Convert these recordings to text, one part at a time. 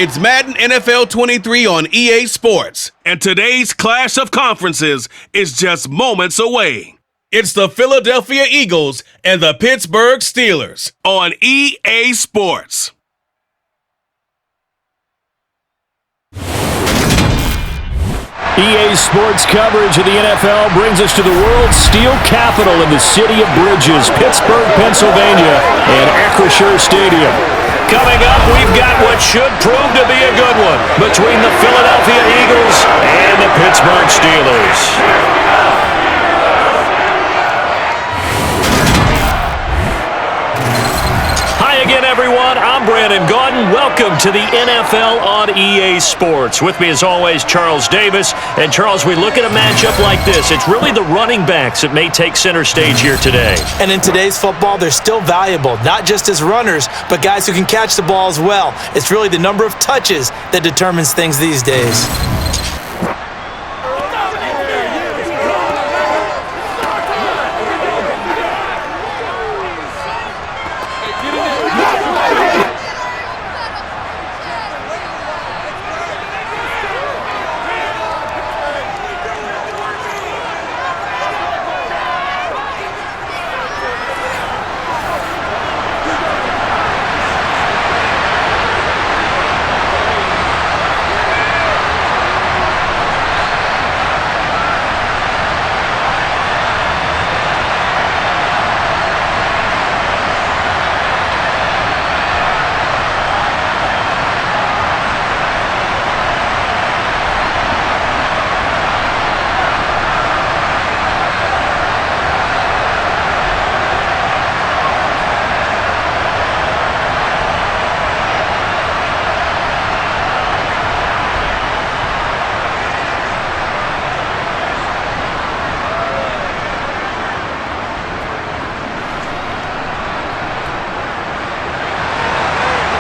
It's Madden NFL 23 on EA Sports, and today's clash of conferences is just moments away. It's the Philadelphia Eagles and the Pittsburgh Steelers on EA Sports. EA Sports coverage of the NFL brings us to the world's steel capital in the city of bridges, Pittsburgh, Pennsylvania, and Acrisure Stadium. Coming up, we've got what should prove to be a good one between the Philadelphia Eagles and the Pittsburgh Steelers. Again, everyone, I'm Brandon Gaudin. Welcome to the NFL on EA Sports. With me, as always, Charles Davis. And, Charles, we look at a matchup like this. It's really the running backs that may take center stage here today. And in today's football, they're still valuable, not just as runners, but guys who can catch the ball as well. It's really the number of touches that determines things these days.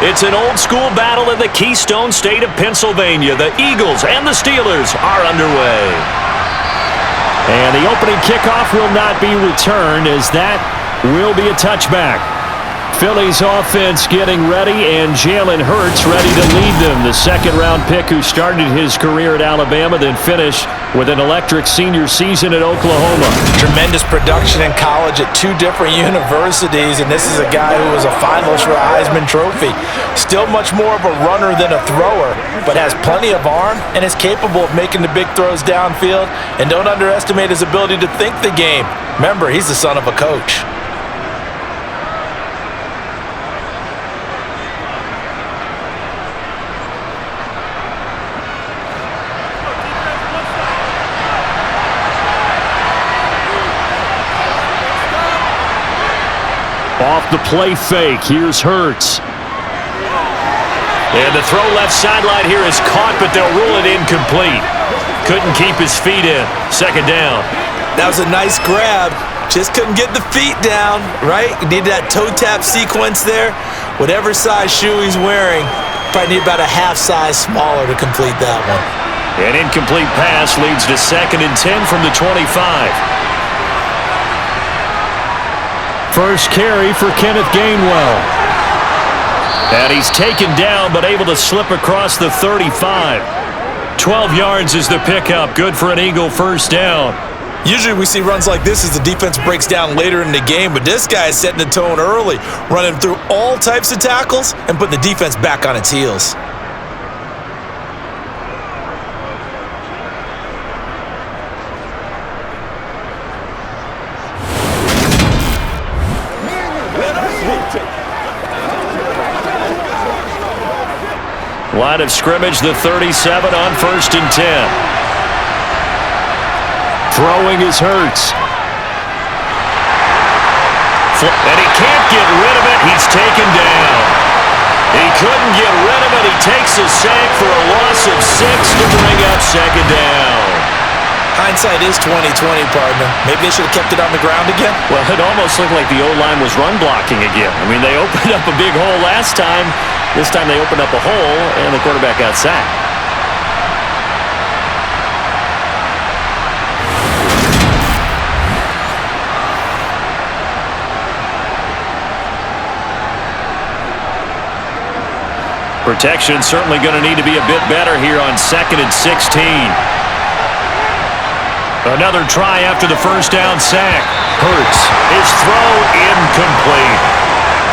It's an old-school battle in the Keystone State of Pennsylvania. The Eagles and the Steelers are underway. And the opening kickoff will not be returned, as that will be a touchback. Philly's offense getting ready, and Jalen Hurts ready to lead them. The second-round pick who started his career at Alabama, then finished with an electric senior season at Oklahoma. Tremendous production in college at two different universities, and this is a guy who was a finalist for the Heisman Trophy. Still much more of a runner than a thrower, but has plenty of arm and is capable of making the big throws downfield. And don't underestimate his ability to think the game. Remember, he's the son of a coach. Off the play fake, here's Hurts. And the throw left sideline here is caught, but they'll rule it incomplete. Couldn't keep his feet in. Second down. That was a nice grab. Just couldn't get the feet down, right? You needed that toe tap sequence there. Whatever size shoe he's wearing, probably need about a half size smaller to complete that one. An incomplete pass leads to 2nd and 10 from the 25. First carry for Kenneth Gainwell. And he's taken down, but able to slip across the 35. 12 yards is the pickup. Good for an Eagle first down. Usually we see runs like this as the defense breaks down later in the game, but this guy is setting the tone early, running through all types of tackles and putting the defense back on its heels. Line of scrimmage, the 37 on 1st and 10. Throwing is Hurts. And he can't get rid of it. He's taken down. He couldn't get rid of it. He takes a sack for a loss of 6 to bring up 2nd down. Hindsight is 20/20, partner. Maybe they should have kept it on the ground again. Well, it almost looked like the O-line was run blocking again. I mean, they opened up a big hole last time. This time they opened up a hole, and the quarterback got sacked. Protection certainly going to need to be a bit better here on 2nd and 16. Another try after the first down sack. Hurts. His throw incomplete.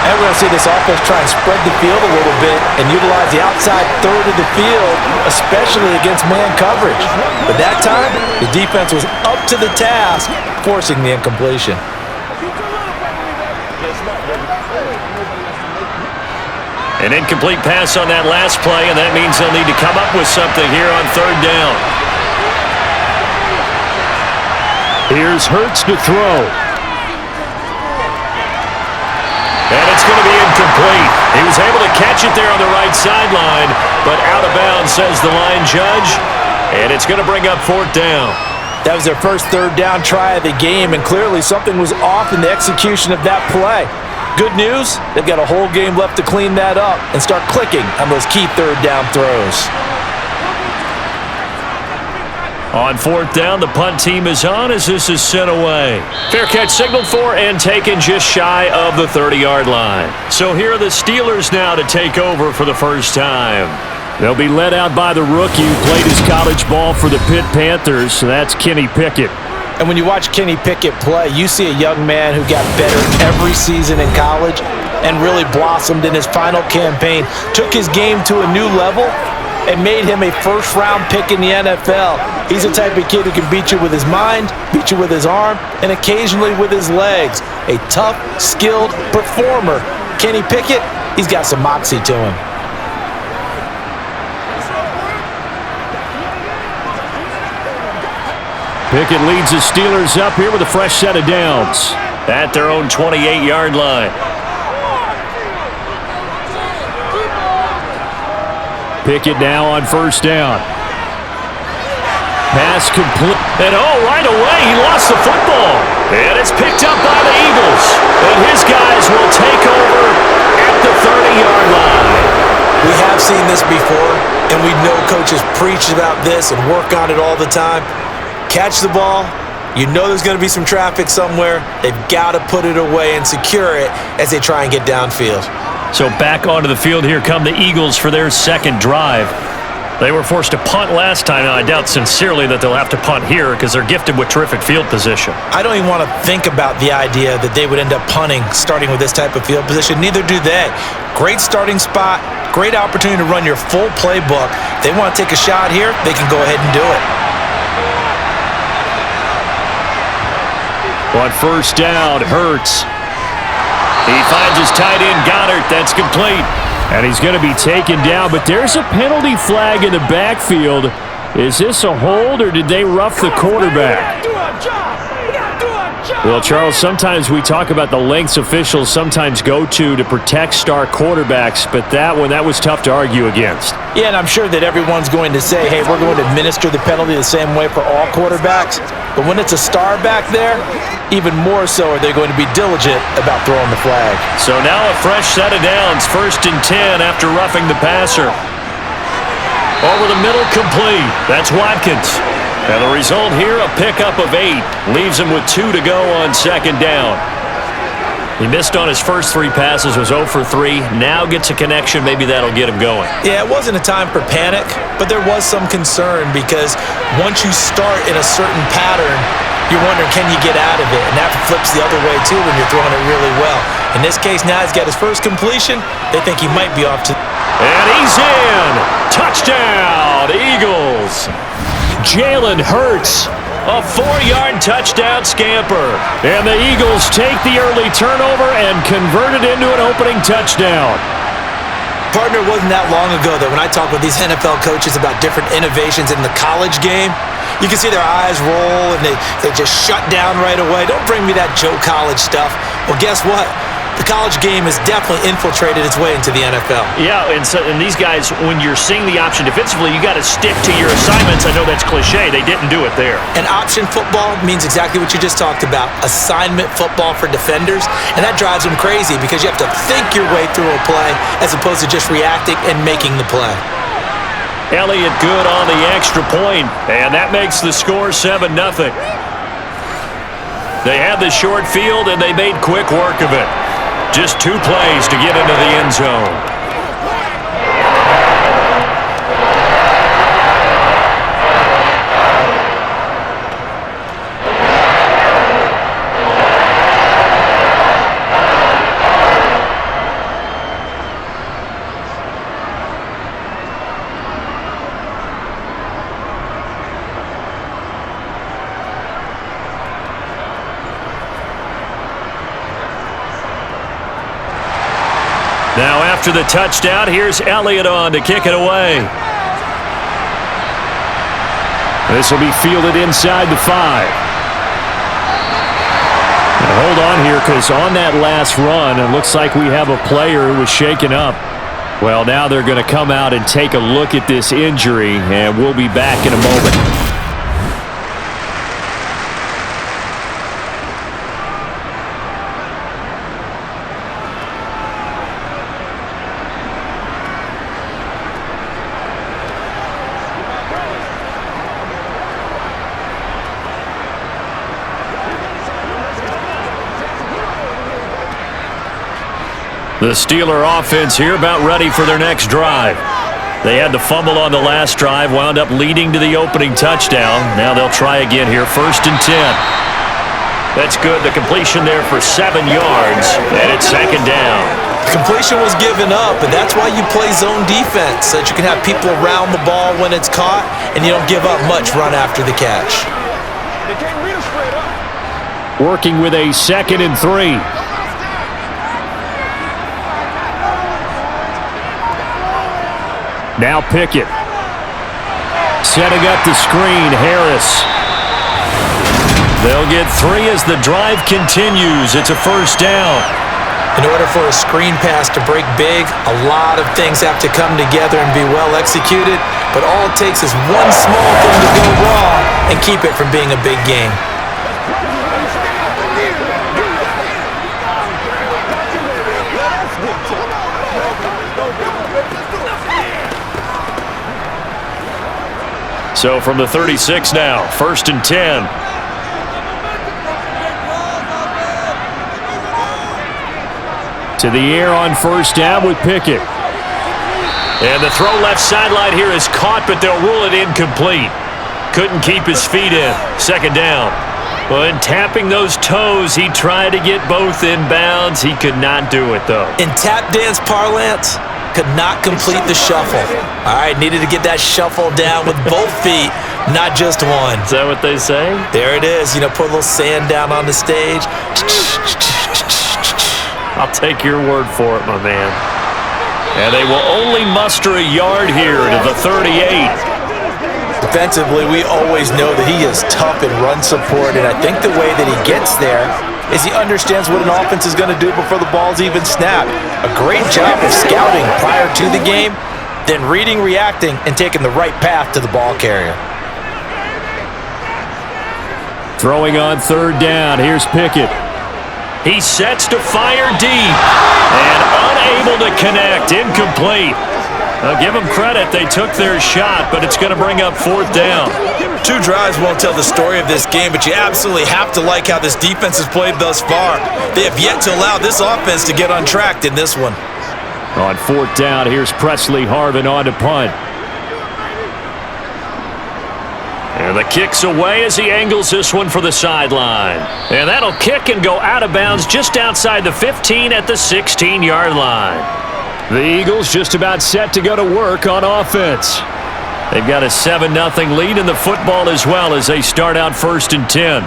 And we're going to see this offense try and spread the field a little bit and utilize the outside third of the field, especially against man coverage. But that time, the defense was up to the task, forcing the incompletion. An incomplete pass on that last play, and that means they'll need to come up with something here on 3rd down. Here's Hurts to throw. And it's going to be incomplete. He was able to catch it there on the right sideline, but out of bounds, says the line judge. And it's going to bring up 4th down. That was their first 3rd down try of the game, and clearly something was off in the execution of that play. Good news, they've got a whole game left to clean that up and start clicking on those key 3rd down throws. On 4th down, the punt team is on as this is sent away. Fair catch signaled for and taken just shy of the 30-yard line. So here are the Steelers now to take over for the first time. They'll be led out by the rookie who played his college ball for the Pitt Panthers, so that's Kenny Pickett. And when you watch Kenny Pickett play, you see a young man who got better every season in college and really blossomed in his final campaign, took his game to a new level, and made him a first-round pick in the NFL. He's the type of kid who can beat you with his mind, beat you with his arm, and occasionally with his legs. A tough, skilled performer. Kenny Pickett, he's got some moxie to him. Pickett leads the Steelers up here with a fresh set of downs at their own 28-yard line. Pickett now on 1st down. Pass complete. And right away, he lost the football. And it's picked up by the Eagles. And his guys will take over at the 30-yard line. We have seen this before, and we know coaches preach about this and work on it all the time. Catch the ball. You know there's going to be some traffic somewhere. They've got to put it away and secure it as they try and get downfield. So back onto the field here come the Eagles for their second drive. They were forced to punt last time. Now, I doubt sincerely that they'll have to punt here because they're gifted with terrific field position. I don't even want to think about the idea that they would end up punting starting with this type of field position. Neither do they. Great starting spot, great opportunity to run your full playbook. If they want to take a shot here, they can go ahead and do it. On 1st down, Hurts. He finds his tight end, Goddard. That's complete. And he's going to be taken down, but there's a penalty flag in the backfield. Is this a hold, or did they rough the quarterback? Well, Charles, sometimes we talk about the lengths officials sometimes go to protect star quarterbacks, but that was tough to argue against. Yeah, and I'm sure that everyone's going to say, hey, we're going to administer the penalty the same way for all quarterbacks. But when it's a star back there, even more so are they going to be diligent about throwing the flag. So now a fresh set of downs, 1st and 10 after roughing the passer. Over the middle, complete. That's Watkins. And the result here, a pickup of 8. Leaves him with 2 to go on 2nd down. He missed on his first 3 passes, was 0 for 3. Now gets a connection. Maybe that'll get him going. Yeah, it wasn't a time for panic, but there was some concern because once you start in a certain pattern, you're wondering, can you get out of it? And that flips the other way, too, when you're throwing it really well. In this case, now he's got his first completion. They think he might be off to... And he's in! Touchdown, Eagles! Jalen Hurts, a 4-yard touchdown scamper. And the Eagles take the early turnover and convert it into an opening touchdown. Partner, wasn't that long ago that when I talk with these NFL coaches about different innovations in the college game, you can see their eyes roll and they just shut down right away. Don't bring me that Joe College stuff. Well, guess what? The college game has definitely infiltrated its way into the NFL. Yeah, and these guys, when you're seeing the option defensively, you got to stick to your assignments. I know that's cliche. They didn't do it there. And option football means exactly what you just talked about, assignment football for defenders. And that drives them crazy because you have to think your way through a play as opposed to just reacting and making the play. Elliott good on the extra point, and that makes the score 7-0. They had the short field, and they made quick work of it. Just 2 plays to get into the end zone. Now after the touchdown, here's Elliott on to kick it away. This will be fielded inside the 5. Now hold on here, because on that last run, it looks like we have a player who was shaken up. Well, now they're going to come out and take a look at this injury, and we'll be back in a moment. The Steeler offense here about ready for their next drive. They had the fumble on the last drive, wound up leading to the opening touchdown. Now they'll try again here, 1st and 10. That's good. The completion there for 7 yards, and it's 2nd down. Completion was given up, and that's why you play zone defense, so that you can have people around the ball when it's caught, and you don't give up much run after the catch. Working with a 2nd and 3. Now Pickett. Setting up the screen, Harris. They'll get 3 as the drive continues. It's a 1st down. In order for a screen pass to break big, a lot of things have to come together and be well executed, but all it takes is one small thing to go wrong and keep it from being a big game. So from the 36 now, 1st and 10. To the air on 1st down with Pickett. And the throw left sideline here is caught, but they'll rule it incomplete. Couldn't keep his feet in. 2nd down. Well, in tapping those toes, he tried to get both in bounds. He could not do it, though. In tap dance parlance, could not complete the shuffle. All right, needed to get that shuffle down with both feet, not just one. Is that what they say? There it is. You know, put a little sand down on the stage. I'll take your word for it, my man. And they will only muster a yard here to the 38. Defensively, we always know that he is tough in run support, and I think the way that he gets there is he understands what an offense is going to do before the ball's even snapped. A great job of scouting prior to the game, then reading, reacting, and taking the right path to the ball carrier. Throwing on 3rd down. Here's Pickett. He sets to fire deep and unable to connect. Incomplete. Now give them credit. They took their shot, but it's going to bring up 4th down. 2 drives won't tell the story of this game, but you absolutely have to like how this defense has played thus far. They have yet to allow this offense to get untracked in this one. On 4th down, here's Presley Harvin on to punt. And the kick's away as he angles this one for the sideline. And that'll kick and go out of bounds just outside the 15 at the 16-yard line. The Eagles just about set to go to work on offense. They've got a 7-0 lead in the football as well as they start out 1st and 10.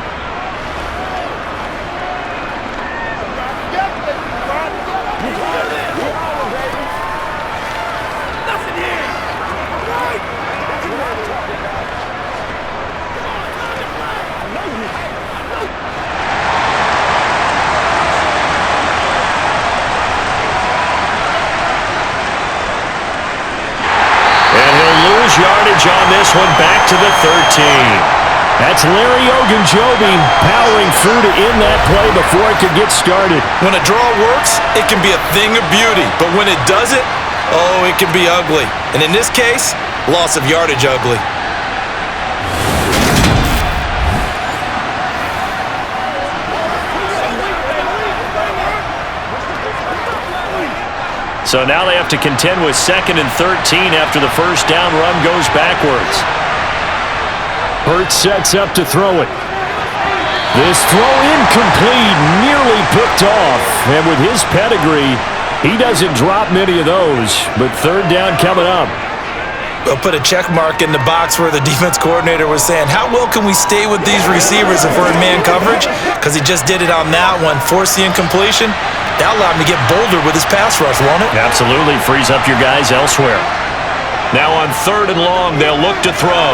Yardage on this one, back to the 13. That's Larry Ogunjobi powering through to end that play before it could get started. When a draw works, it can be a thing of beauty, but when it doesn't, oh, it can be ugly. And in this case, loss of yardage ugly. So now they have to contend with 2nd and 13 after the 1st down run goes backwards. Hurts sets up to throw it. This throw incomplete, nearly picked off. And with his pedigree, he doesn't drop many of those. But 3rd down coming up. They'll put a check mark in the box where the defense coordinator was saying, how well can we stay with these receivers if we're in man coverage? Because he just did it on that one, forced the incompletion. That allowed him to get bolder with his pass rush, won't it? Absolutely. Frees up your guys elsewhere. Now on 3rd and long, they'll look to throw.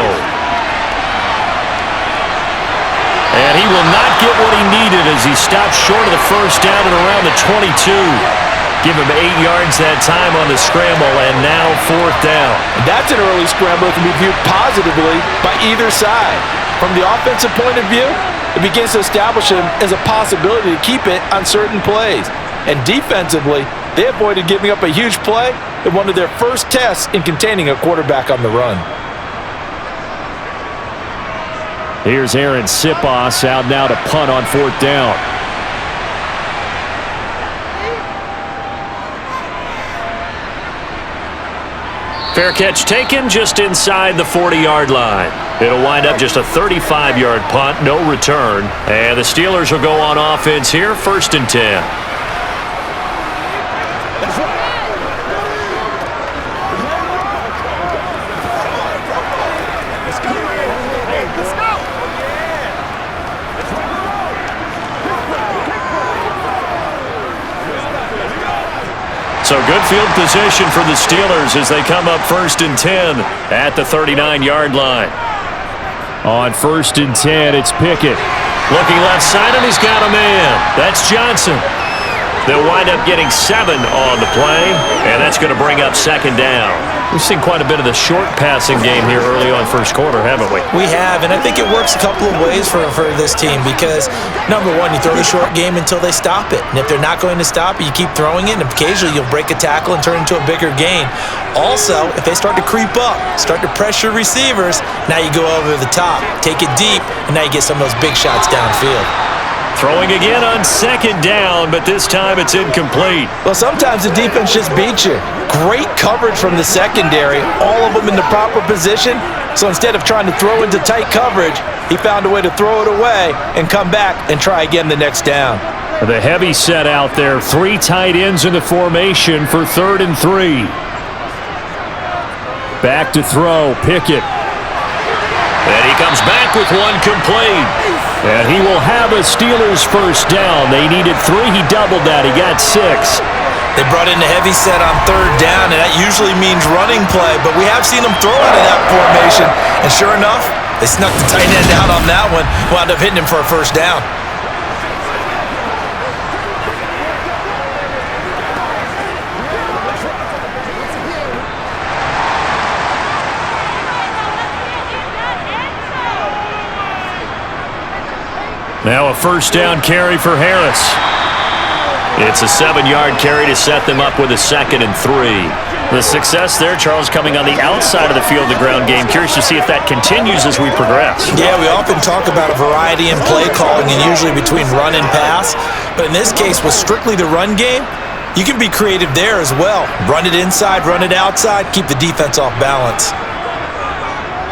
And he will not get what he needed as he stops short of the first down at around the 22. Give him 8 yards that time on the scramble, and now 4th down. And that's an early scramble that can be viewed positively by either side. From the offensive point of view, it begins to establish him as a possibility to keep it on certain plays. And defensively, they avoided giving up a huge play in one of their first tests in containing a quarterback on the run. Here's Aaron Sipos out now to punt on 4th down. Fair catch taken just inside the 40-yard line. It'll wind up just a 35-yard punt, no return. And the Steelers will go on offense here, 1st and 10. So good field position for the Steelers as they come up 1st and 10 at the 39-yard line. On 1st and 10, it's Pickett. Looking left side, and he's got a man. That's Johnson. They'll wind up getting 7 on the play, and that's going to bring up 2nd down. We've seen quite a bit of the short passing game here early on first quarter, haven't we? We have, and I think it works a couple of ways for this team because, number one, you throw the short game until they stop it. And if they're not going to stop it, you keep throwing it, and occasionally you'll break a tackle and turn it into a bigger gain. Also, if they start to creep up, start to pressure receivers, now you go over the top, take it deep, and now you get some of those big shots downfield. Throwing again on 2nd down, but this time it's incomplete. Well, sometimes the defense just beats you. Great coverage from the secondary, all of them in the proper position. So instead of trying to throw into tight coverage, he found a way to throw it away and come back and try again the next down. The heavy set out there, 3 tight ends in the formation for 3rd and 3. Back to throw, Pickett. And he comes back with one complete. And he will have a Steelers first down. They needed 3. He doubled that. He got 6. They brought in the heavy set on 3rd down, and that usually means running play. But we have seen them throw out of that formation. And sure enough, they snuck the tight end out on that one. Wound up hitting him for a first down. Now a first down carry for Harris. It's a 7-yard carry to set them up with a 2nd and 3. The success there, Charles, coming on the outside of the field, the ground game. Curious to see if that continues as we progress. Yeah, we often talk about a variety in play calling and usually between run and pass. But in this case, with strictly the run game, you can be creative there as well. Run it inside, run it outside, keep the defense off balance.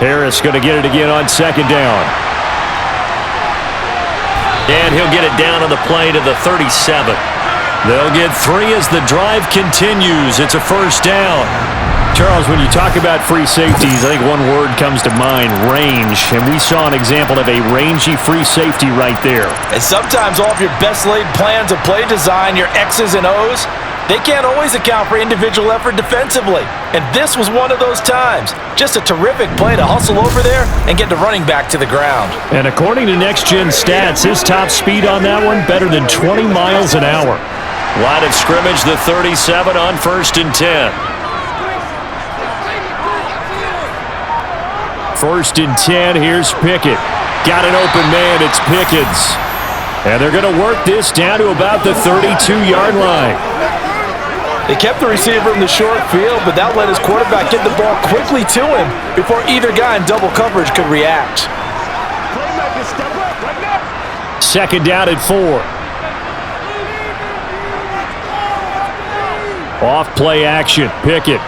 Harris going to get it again on 2nd down. And he'll get it down on the play to the 37. They'll get 3 as the drive continues. It's a first down. Charles, when you talk about free safeties, I think one word comes to mind, range. And we saw an example of a rangy free safety right there. And sometimes all of your best laid plans of play design, your X's and O's, they can't always account for individual effort defensively. And this was one of those times. Just a terrific play to hustle over there and get the running back to the ground. And according to Next Gen Stats, his top speed on that one, better than 20 miles an hour. Line of scrimmage, the 37 on 1st and 10. 1st and 10, here's Pickett. Got an open man, it's Pickens. And they're going to work this down to about the 32-yard line. They kept the receiver in the short field, but that let his quarterback get the ball quickly to him before either guy in double coverage could react. 2nd down at 4. Off play action, Pickett.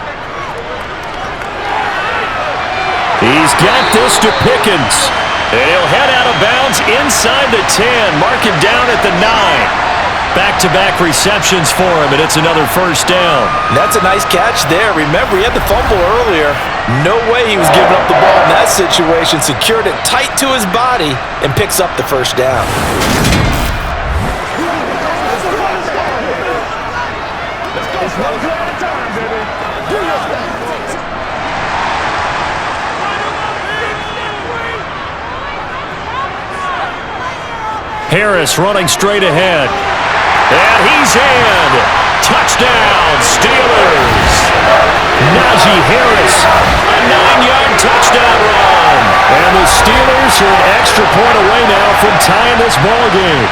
He's got this to Pickens. And he'll head out of bounds inside the 10. Mark him down at the 9. Back-to-back receptions for him, and it's another first down. And that's a nice catch there. Remember, he had the fumble earlier. No way he was giving up the ball in that situation. Secured it tight to his body and picks up the first down. Harris running straight ahead. And he's in. Touchdown, Steelers. Najee Harris, a 9-yard touchdown run. And the Steelers are an extra point away now from tying this ball game.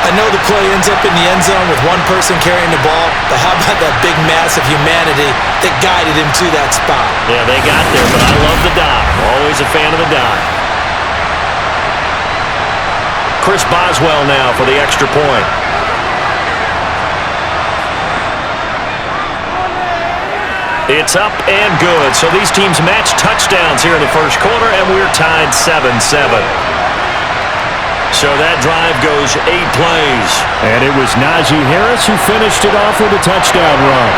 I know the play ends up in the end zone with one person carrying the ball, but how about that big mass of humanity that guided him to that spot? Yeah, they got there, but I love the dive. Always a fan of the dive. Chris Boswell now for the extra point. It's up and good. So these teams match touchdowns here in the first quarter, and we're tied 7-7. So that drive goes 8 plays. And it was Najee Harris who finished it off with a touchdown run.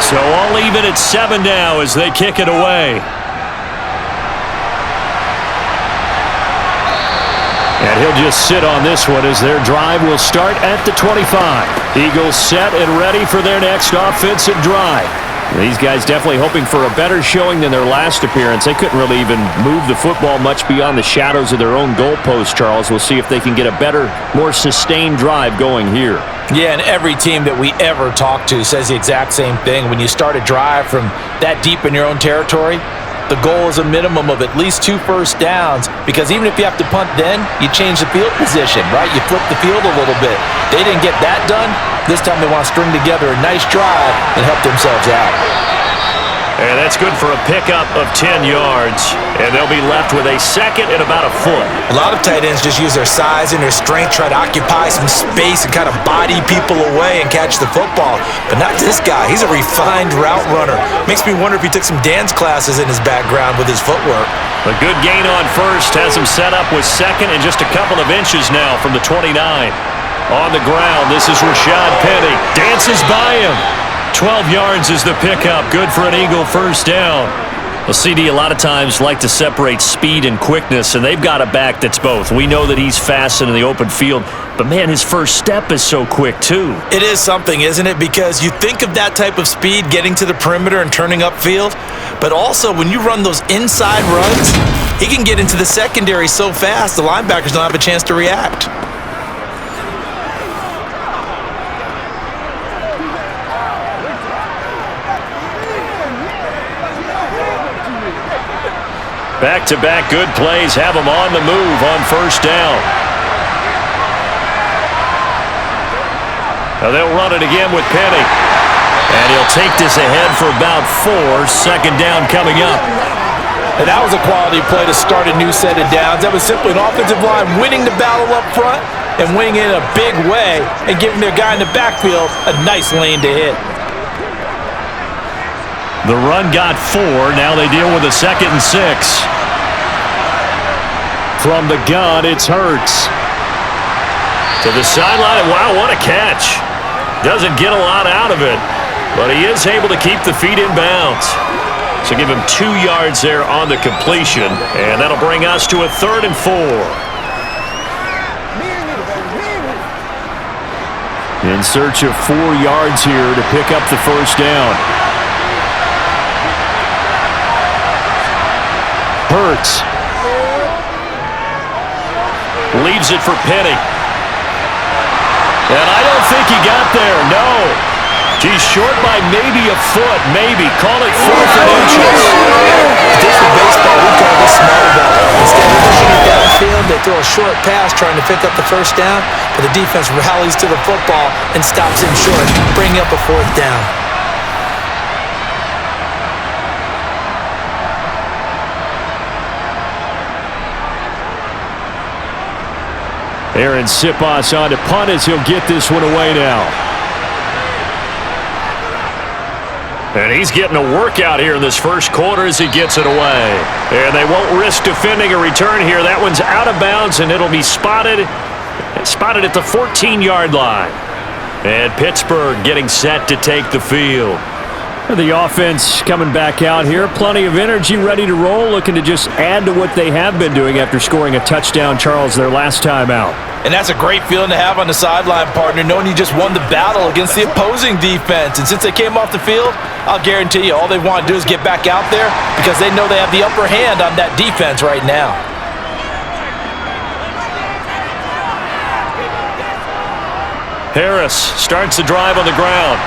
So all even at 7 now as they kick it away. And he'll just sit on this one as their drive will start at the 25. Eagles set and ready for their next offensive drive. These guys definitely hoping for a better showing than their last appearance. They couldn't really even move the football much beyond the shadows of their own goalpost, Charles. We'll see if they can get a better, more sustained drive going here. Yeah, and every team that we ever talk to says the exact same thing. When you start a drive from that deep in your own territory, the goal is a minimum of at least 2 first downs, because even if you have to punt then, you change the field position, right? You flip the field a little bit. They didn't get that done. This time they want to string together a nice drive and help themselves out. And that's good for a pickup of 10 yards. And they'll be left with a second and about a foot. A lot of tight ends just use their size and their strength, try to occupy some space and kind of body people away and catch the football. But not this guy. He's a refined route runner. Makes me wonder if he took some dance classes in his background with his footwork. A good gain on first has him set up with second and just a couple of inches now from the 29. On the ground, this is Rashad Penny. Dances by him. 12 yards is the pickup. Good for an Eagle first down. Well, CD, a lot of times like to separate speed and quickness, and they've got a back that's both. We know that he's fast in the open field, but, man, his first step is so quick, too. It is something, isn't it? Because you think of that type of speed getting to the perimeter and turning upfield, but also when you run those inside runs, he can get into the secondary so fast the linebackers don't have a chance to react. Back-to-back good plays have him on the move on first down. Now they'll run it again with Penny. And he'll take this ahead for about 4. Second down coming up. And that was a quality play to start a new set of downs. That was simply an offensive line winning the battle up front and winning in a big way and giving their guy in the backfield a nice lane to hit. The run got 4. Now they deal with a 2nd and 6. From the gun, it's Hurts. To the sideline. Wow, what a catch. Doesn't get a lot out of it, but he is able to keep the feet in bounds. So give him 2 yards there on the completion, and that'll bring us to a 3rd and 4. In search of 4 yards here to pick up the first down. Hurts. Leaves it for Penny. And I don't think he got there, no. He's short by maybe a foot, maybe. Call it 4th and inches. This is baseball, we call this small ball. Instead of pushing it downfield, they throw a short pass trying to pick up the first down, but the defense rallies to the football and stops him short, bringing up a fourth down. Aaron Siposs on to punt as he'll get this one away now. And he's getting a workout here in this first quarter as he gets it away. And they won't risk defending a return here. That one's out of bounds, and it'll be spotted at the 14-yard line. And Pittsburgh getting set to take the field. The offense coming back out here. Plenty of energy, ready to roll, looking to just add to what they have been doing after scoring a touchdown, Charles, their last time out. And that's a great feeling to have on the sideline, partner, knowing you just won the battle against the opposing defense. And since they came off the field, I'll guarantee you all they want to do is get back out there because they know they have the upper hand on that defense right now. Harris starts the drive on the ground.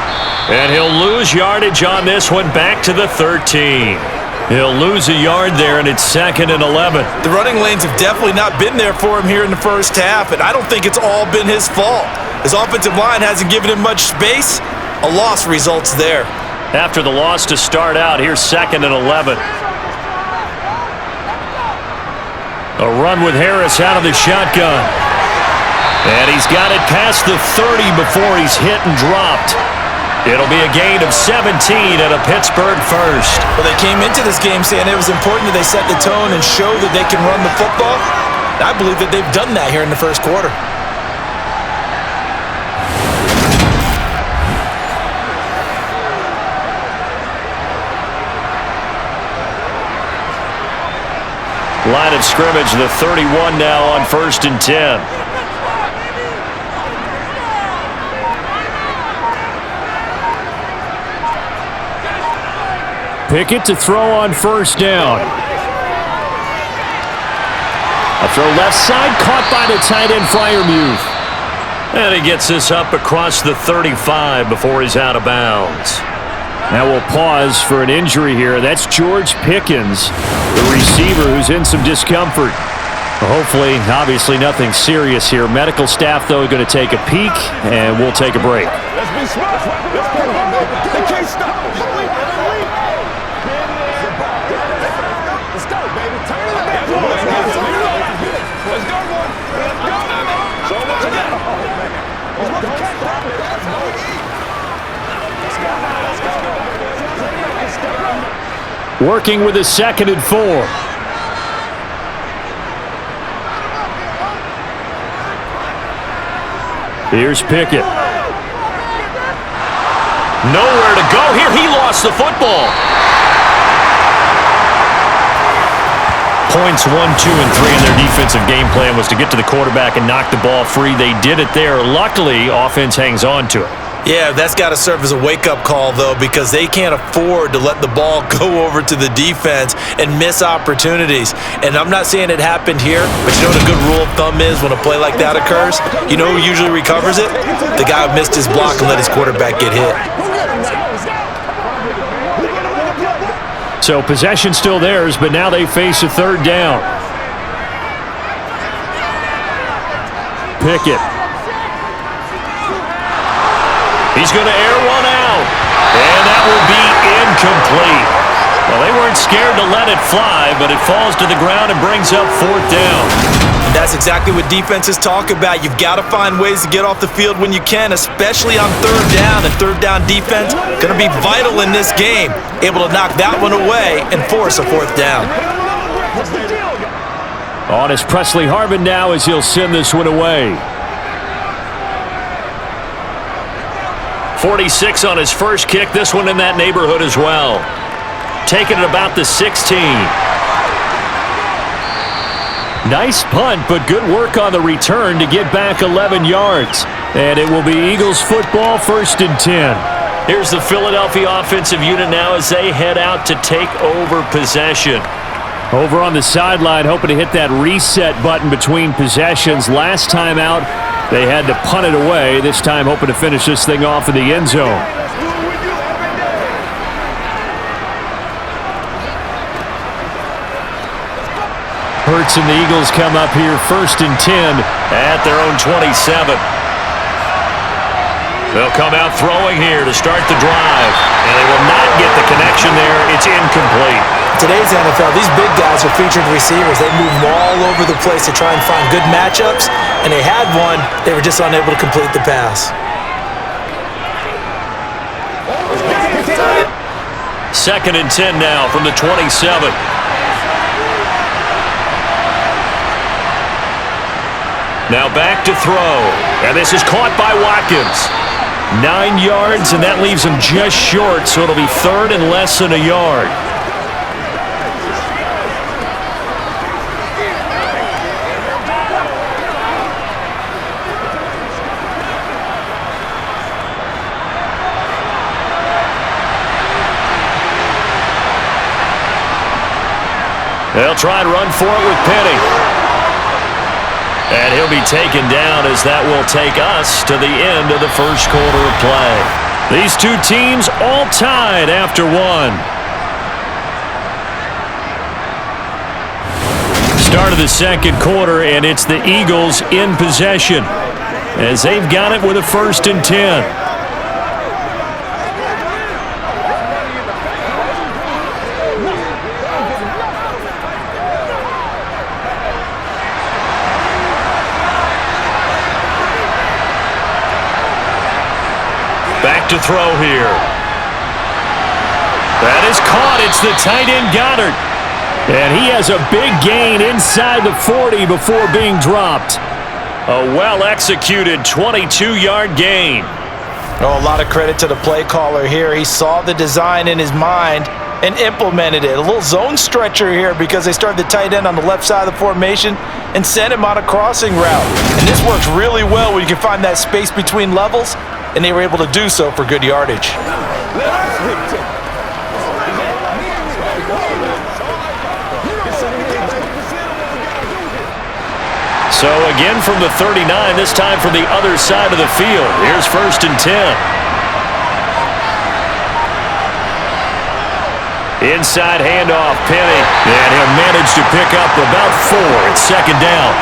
And he'll lose yardage on this one, back to the 13. He'll lose a yard there, and it's 2nd and 11. The running lanes have definitely not been there for him here in the first half, and I don't think it's all been his fault. His offensive line hasn't given him much space. A loss results there. After the loss to start out, here's 2nd and 11. A run with Harris out of the shotgun. And he's got it past the 30 before he's hit and dropped. It'll be a gain of 17 and a Pittsburgh first. Well, they came into this game saying it was important that they set the tone and show that they can run the football. And I believe that they've done that here in the first quarter. Line of scrimmage, the 31 now on 1st and 10. Pickett to throw on 1st down. A throw left side, caught by the tight end Freiermuth. And he gets this up across the 35 before he's out of bounds. Now we'll pause for an injury here. That's George Pickens, the receiver who's in some discomfort. Hopefully, obviously nothing serious here. Medical staff, though, going to take a peek, and we'll take a break. Let's be smart. Let's go. They can't stop us. Let's go, baby. Turn it up. Let's go, boy. Let's go. So what you got? Let's go. Working with a 2nd and 4. Here's Pickett. Nowhere to go here. He lost the football. Points 1, 2, and 3 in their defensive game plan was to get to the quarterback and knock the ball free. They did it there. Luckily, offense hangs on to it. Yeah, that's got to serve as a wake-up call, though, because they can't afford to let the ball go over to the defense and miss opportunities. And I'm not saying it happened here, but you know what a good rule of thumb is when a play like that occurs? You know who usually recovers it? The guy who missed his block and let his quarterback get hit. So possession still theirs, but now they face a 3rd down. Pickett. He's going to air one out, and that will be incomplete. Well, they weren't scared to let it fly, but it falls to the ground and brings up 4th down. And that's exactly what defenses talk about. You've got to find ways to get off the field when you can, especially on 3rd down. And 3rd down defense going to be vital in this game, able to knock that one away and force a 4th down. On is Presley Harvin now as he'll send this one away. 46 on his first kick. This one in that neighborhood as well. Taking it about the 16. Nice punt, but good work on the return to get back 11 yards. And it will be Eagles football, 1st and 10. Here's the Philadelphia offensive unit now as they head out to take over possession. Over on the sideline, hoping to hit that reset button between possessions. Last time out, they had to punt it away. This time hoping to finish this thing off in the end zone. Hurts and the Eagles come up here 1st and 10 at their own 27. They'll come out throwing here to start the drive, and they will not get the connection there. It's incomplete. Today's NFL, these big guys are featured receivers. They move them all over the place to try and find good matchups, and they had one. They were just unable to complete the pass. 2nd and 10 now from the 27. Now back to throw, and this is caught by Watkins. 9 yards, and that leaves him just short, so it'll be 3rd and less than a yard. They'll try and run for it with Penny. And he'll be taken down as that will take us to the end of the first quarter of play. These two teams all tied after one. Start of the second quarter, and it's the Eagles in possession as they've got it with a 1st and 10. Back to throw here. That is caught. It's the tight end Goddard. And he has a big gain inside the 40 before being dropped. A well-executed 22-yard gain. Oh, a lot of credit to the play caller here. He saw the design in his mind and implemented it. A little zone stretcher here because they started the tight end on the left side of the formation and sent him on a crossing route. And this works really well when you can find that space between levels, and they were able to do so for good yardage. So again from the 39, this time from the other side of the field. Here's 1st and 10. Inside handoff, Penny, and he'll manage to pick up about 4. It's 2nd down.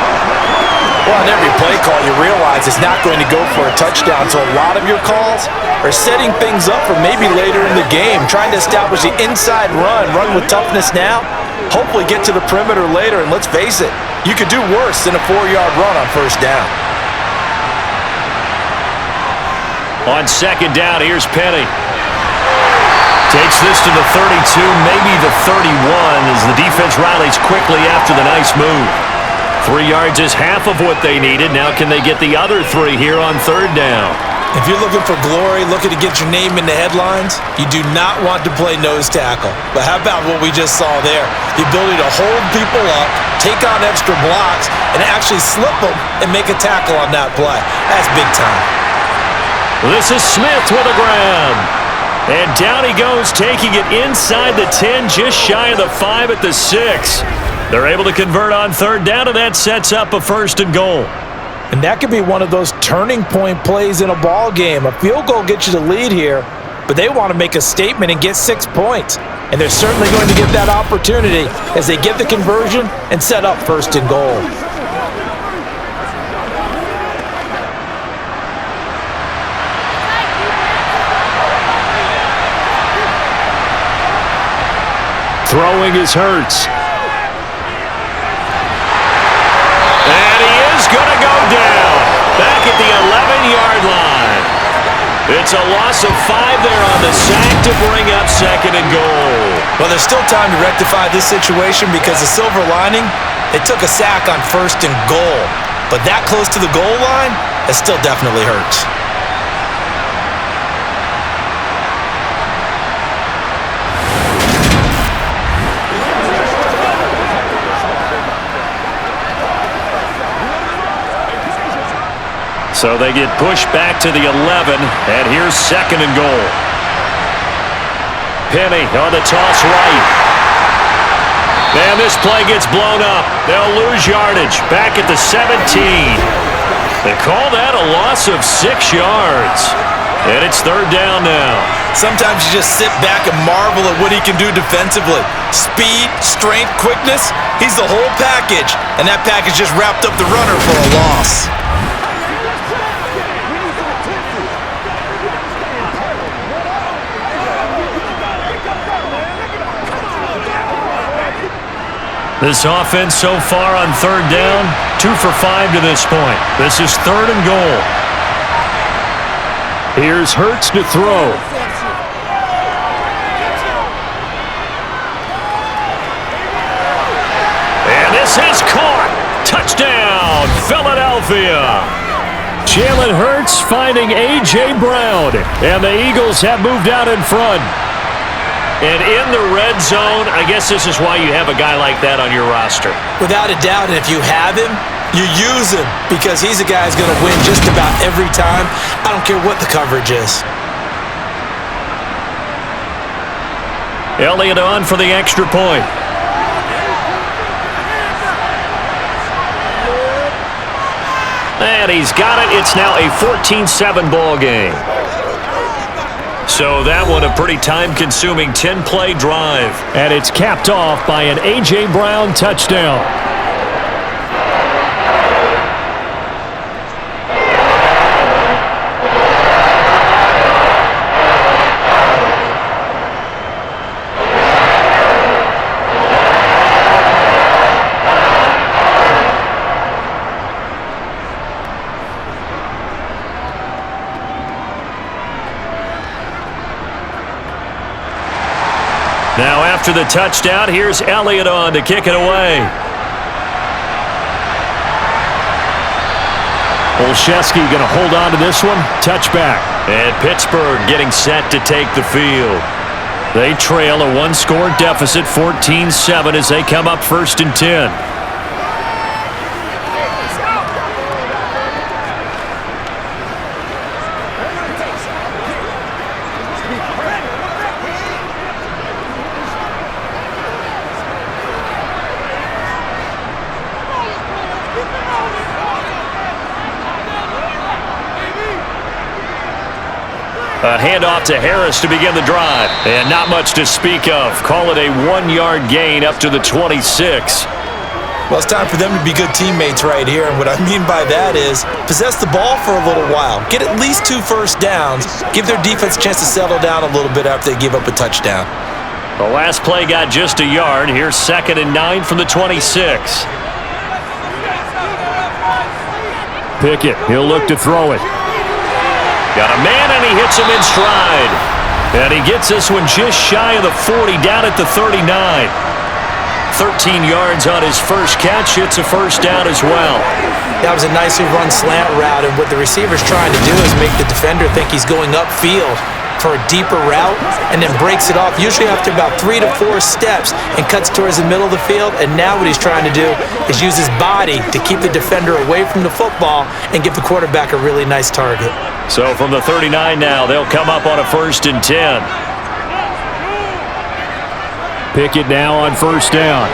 Well, on every play call, you realize it's not going to go for a touchdown, so a lot of your calls are setting things up for maybe later in the game, trying to establish the inside run with toughness now, hopefully get to the perimeter later, and let's face it, you could do worse than a 4-yard run on 1st down. On 2nd down, here's Penny. Takes this to the 32, maybe the 31, as the defense rallies quickly after the nice move. 3 yards is half of what they needed. Now can they get the other 3 here on 3rd down? If you're looking for glory, looking to get your name in the headlines, you do not want to play nose tackle. But how about what we just saw there? The ability to hold people up, take on extra blocks, and actually slip them and make a tackle on that play. That's big time. This is Smith with a grab. And down he goes, taking it inside the 10, just shy of the 5 at the 6. They're able to convert on 3rd down, and that sets up a 1st and goal. And that could be one of those turning point plays in a ball game. A field goal gets you the lead here, but they want to make a statement and get 6 points. And they're certainly going to get that opportunity as they get the conversion and set up 1st and goal. Throwing is Hurts. And he is going to go down. Back at the 11-yard line. It's a loss of 5 there on the sack to bring up 2nd and goal. Well, there's still time to rectify this situation because the silver lining, they took a sack on 1st and goal. But that close to the goal line, it still definitely hurts. So they get pushed back to the 11, and here's 2nd and goal. Penny on the toss right. And this play gets blown up. They'll lose yardage back at the 17. They call that a loss of 6 yards. And it's third down now. Sometimes you just sit back and marvel at what he can do defensively. Speed, strength, quickness, he's the whole package. And that package just wrapped up the runner for a loss. This offense so far on third down, 2 for 5 to this point. This is third and goal. Here's Hurts to throw. And this is caught. Touchdown, Philadelphia. Jalen Hurts finding A.J. Brown. And the Eagles have moved out in front. And in the red zone, I guess this is why you have a guy like that on your roster. Without a doubt, and if you have him, you use him because he's a guy who's going to win just about every time. I don't care what the coverage is. Elliott on for the extra point. And he's got it. It's now a 14-7 ball game. So that one a pretty time-consuming 10-play drive. And it's capped off by an A.J. Brown touchdown. Now after the touchdown, here's Elliott on to kick it away. Olszewski going to hold on to this one. Touchback. And Pittsburgh getting set to take the field. They trail a one-score deficit, 14-7, as they come up 1st and 10. A handoff to Harris to begin the drive. And not much to speak of. Call it a 1-yard gain up to the 26. Well, it's time for them to be good teammates right here. And what I mean by that is possess the ball for a little while. Get at least 2 first downs. Give their defense a chance to settle down a little bit after they give up a touchdown. The last play got just a yard. Here's 2nd and 9 from the 26. Pickett, he'll look to throw it. Got a man, and he hits him in stride. And he gets this one just shy of the 40, down at the 39. 13 yards on his first catch. It's a first down as well. That was a nicely run slant route, and what the receiver's trying to do is make the defender think he's going upfield for a deeper route, and then breaks it off, usually after about 3 to 4 steps, and cuts towards the middle of the field. And now what he's trying to do is use his body to keep the defender away from the football and give the quarterback a really nice target. So from the 39 now, they'll come up on a 1st and 10. Pickett now on 1st down.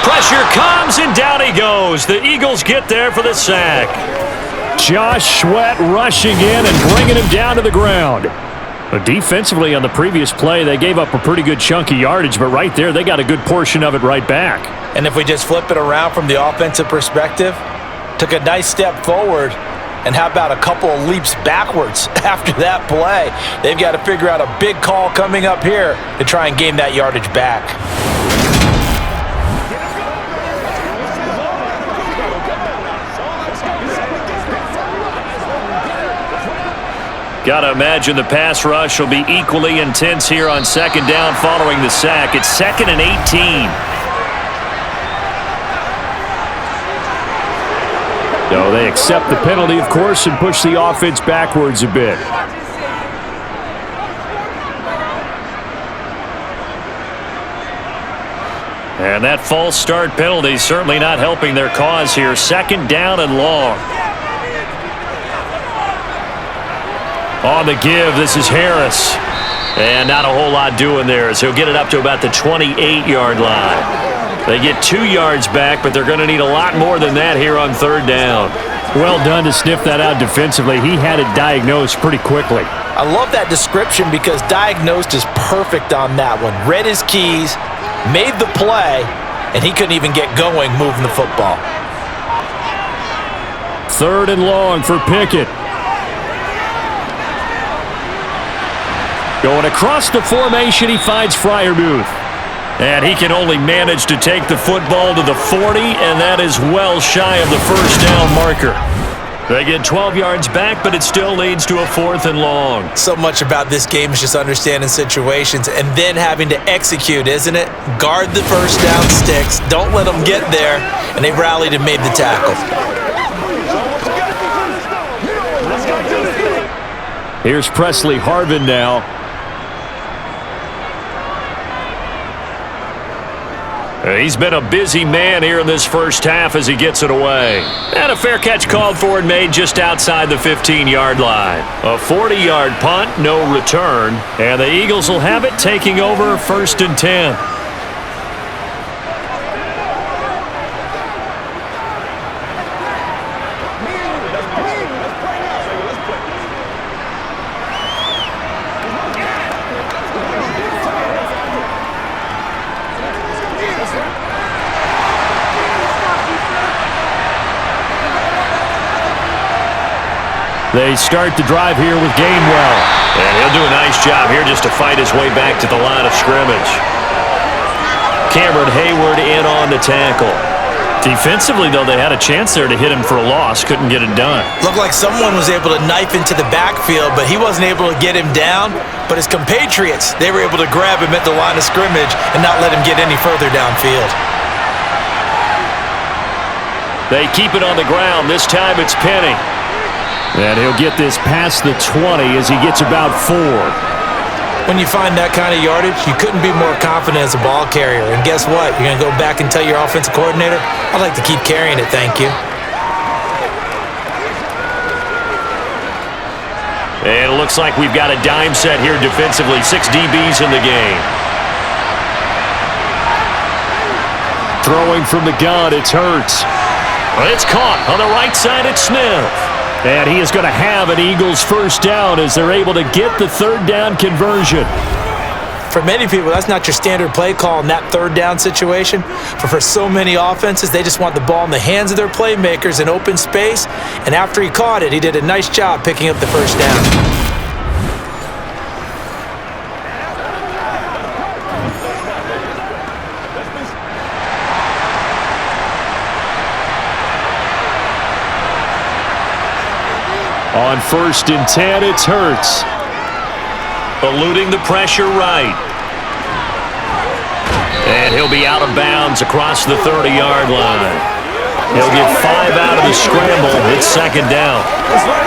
Pressure comes, and down he goes. The Eagles get there for the sack. Josh Sweat rushing in and bringing him down to the ground. But defensively on the previous play, they gave up a pretty good chunk of yardage, but right there, they got a good portion of it right back. And if we just flip it around from the offensive perspective, took a nice step forward, and how about a couple of leaps backwards after that play? They've got to figure out a big call coming up here to try and gain that yardage back. Got to imagine the pass rush will be equally intense here on 2nd down following the sack. It's 2nd and 18. So they accept the penalty, of course, and push the offense backwards a bit. And that false start penalty certainly not helping their cause here. 2nd down and long. On the give, this is Harris. And not a whole lot doing there as he'll get it up to about the 28-yard line. They get 2 yards back, but they're going to need a lot more than that here on 3rd down. Well done to sniff that out defensively. He had it diagnosed pretty quickly. I love that description because diagnosed is perfect on that one. Read his keys, made the play, and he couldn't even get going moving the football. 3rd and long for Pickett. Going across the formation, he finds Freiermuth. And he can only manage to take the football to the 40, and that is well shy of the first down marker. They get 12 yards back, but it still leads to a 4th and long. So much about this game is just understanding situations and then having to execute, isn't it? Guard the first down sticks, don't let them get there, and they rallied and made the tackle. Here's Presley Harvin now. He's been a busy man here in this first half as he gets it away. And a fair catch called for and made just outside the 15-yard line. A 40-yard punt, no return. And the Eagles will have it, taking over 1st and 10. They start the drive here with Gainwell. And he'll do a nice job here just to fight his way back to the line of scrimmage. Cameron Hayward in on the tackle. Defensively, though, they had a chance there to hit him for a loss. Couldn't get it done. Looked like someone was able to knife into the backfield, but he wasn't able to get him down. But his compatriots, they were able to grab him at the line of scrimmage and not let him get any further downfield. They keep it on the ground. This time it's Penny. And he'll get this past the 20 as he gets about 4. When you find that kind of yardage, you couldn't be more confident as a ball carrier. And guess what? You're going to go back and tell your offensive coordinator, I'd like to keep carrying it, thank you. And it looks like we've got a dime set here defensively. 6 DBs in the game. Throwing from the gun, it's Hurts. It's caught on the right side, it's Smith. And he is going to have an Eagles first down as they're able to get the 3rd down conversion. For many people, that's not your standard play call in that 3rd down situation. But for so many offenses, they just want the ball in the hands of their playmakers in open space. And after he caught it, he did a nice job picking up the first down. On 1st and 10, it's Hurts. Eluding the pressure right. And he'll be out of bounds across the 30-yard line. He'll get 5 out of the scramble. It's 2nd down.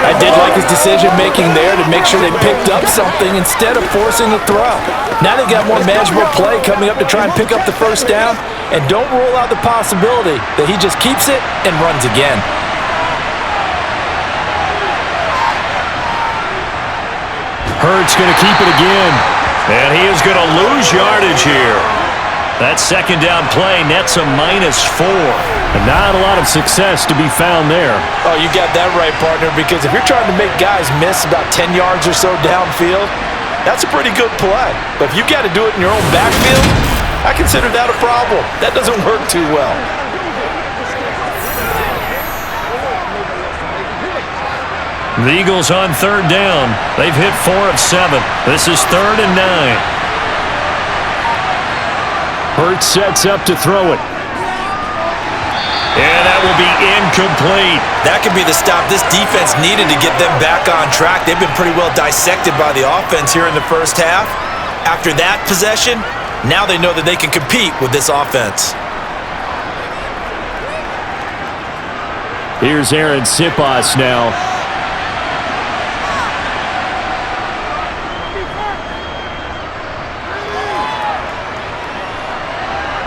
I did like his decision-making there to make sure they picked up something instead of forcing the throw. Now they've got more manageable play coming up to try and pick up the first down. And don't rule out the possibility that he just keeps it and runs again. Hurts going to keep it again. And he is going to lose yardage here. That 2nd down play nets a -4. And not a lot of success to be found there. Oh, you got that right, partner, because if you're trying to make guys miss about 10 yards or so downfield, that's a pretty good play. But if you got to do it in your own backfield, I consider that a problem. That doesn't work too well. The Eagles on 3rd down. They've hit 4 of 7. This is 3rd and 9. Hurts sets up to throw it. And that will be incomplete. That could be the stop this defense needed to get them back on track. They've been pretty well dissected by the offense here in the first half. After that possession, now they know that they can compete with this offense. Here's Aaron Sipas now.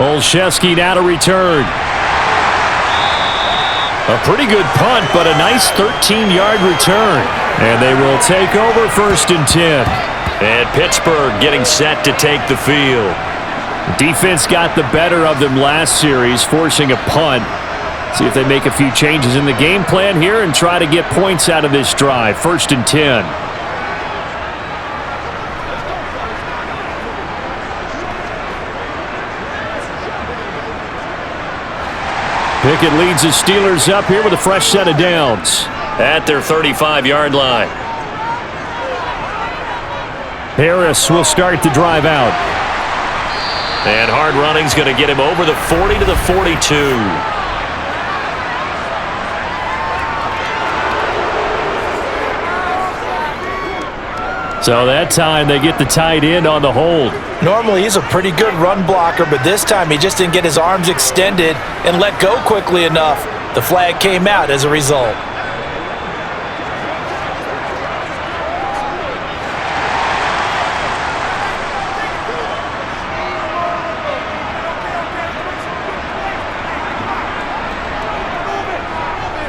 Olszewski now to return. A pretty good punt, but a nice 13-yard return. And they will take over 1st and 10. And Pittsburgh getting set to take the field. Defense got the better of them last series, forcing a punt. See if they make a few changes in the game plan here and try to get points out of this drive. 1st and 10. Pickett leads the Steelers up here with a fresh set of downs. At their 35-yard line. Harris will start the drive out. And hard running's going to get him over the 40 to the 42. So that time they get the tight end on the hold. Normally he's a pretty good run blocker, but this time he just didn't get his arms extended and let go quickly enough. The flag came out as a result.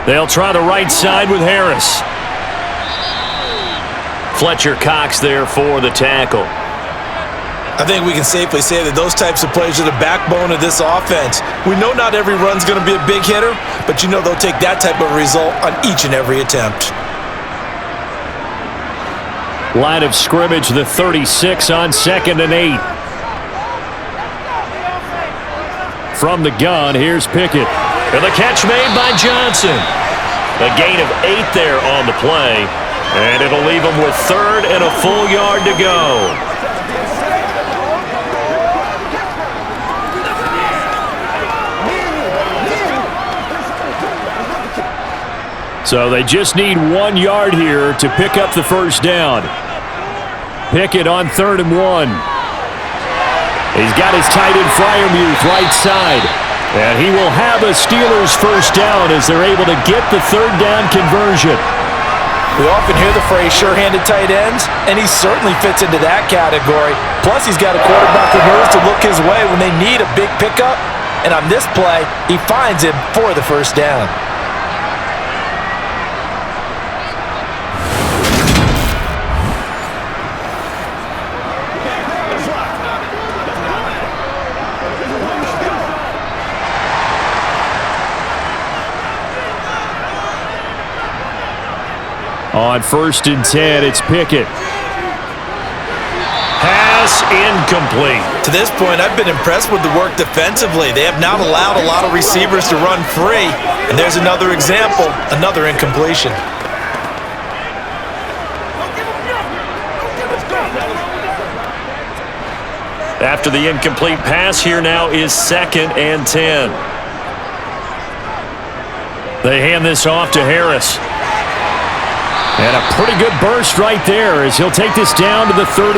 They'll try the right side with Harris. Fletcher Cox there for the tackle. I think we can safely say that those types of plays are the backbone of this offense. We know not every run's going to be a big hitter, but you know they'll take that type of result on each and every attempt. Line of scrimmage, the 36 on 2nd and 8. From the gun, here's Pickett. And the catch made by Johnson. A gain of 8 there on the play. And it'll leave him with 3rd and a full yard to go. So they just need 1 yard here to pick up the first down. Pickett on 3rd and 1. He's got his tight end Freiermuth right side. And he will have a Steelers first down as they're able to get the 3rd down conversion. We often hear the phrase sure-handed tight ends, and he certainly fits into that category. Plus, he's got a quarterback who knows to look his way when they need a big pickup. And on this play, he finds him for the first down. On 1st and 10, it's Pickett. Pass incomplete. To this point, I've been impressed with the work defensively. They have not allowed a lot of receivers to run free. And there's another example, another incompletion. After the incomplete pass, here now is 2nd and 10. They hand this off to Harris. And a pretty good burst right there as he'll take this down to the 33.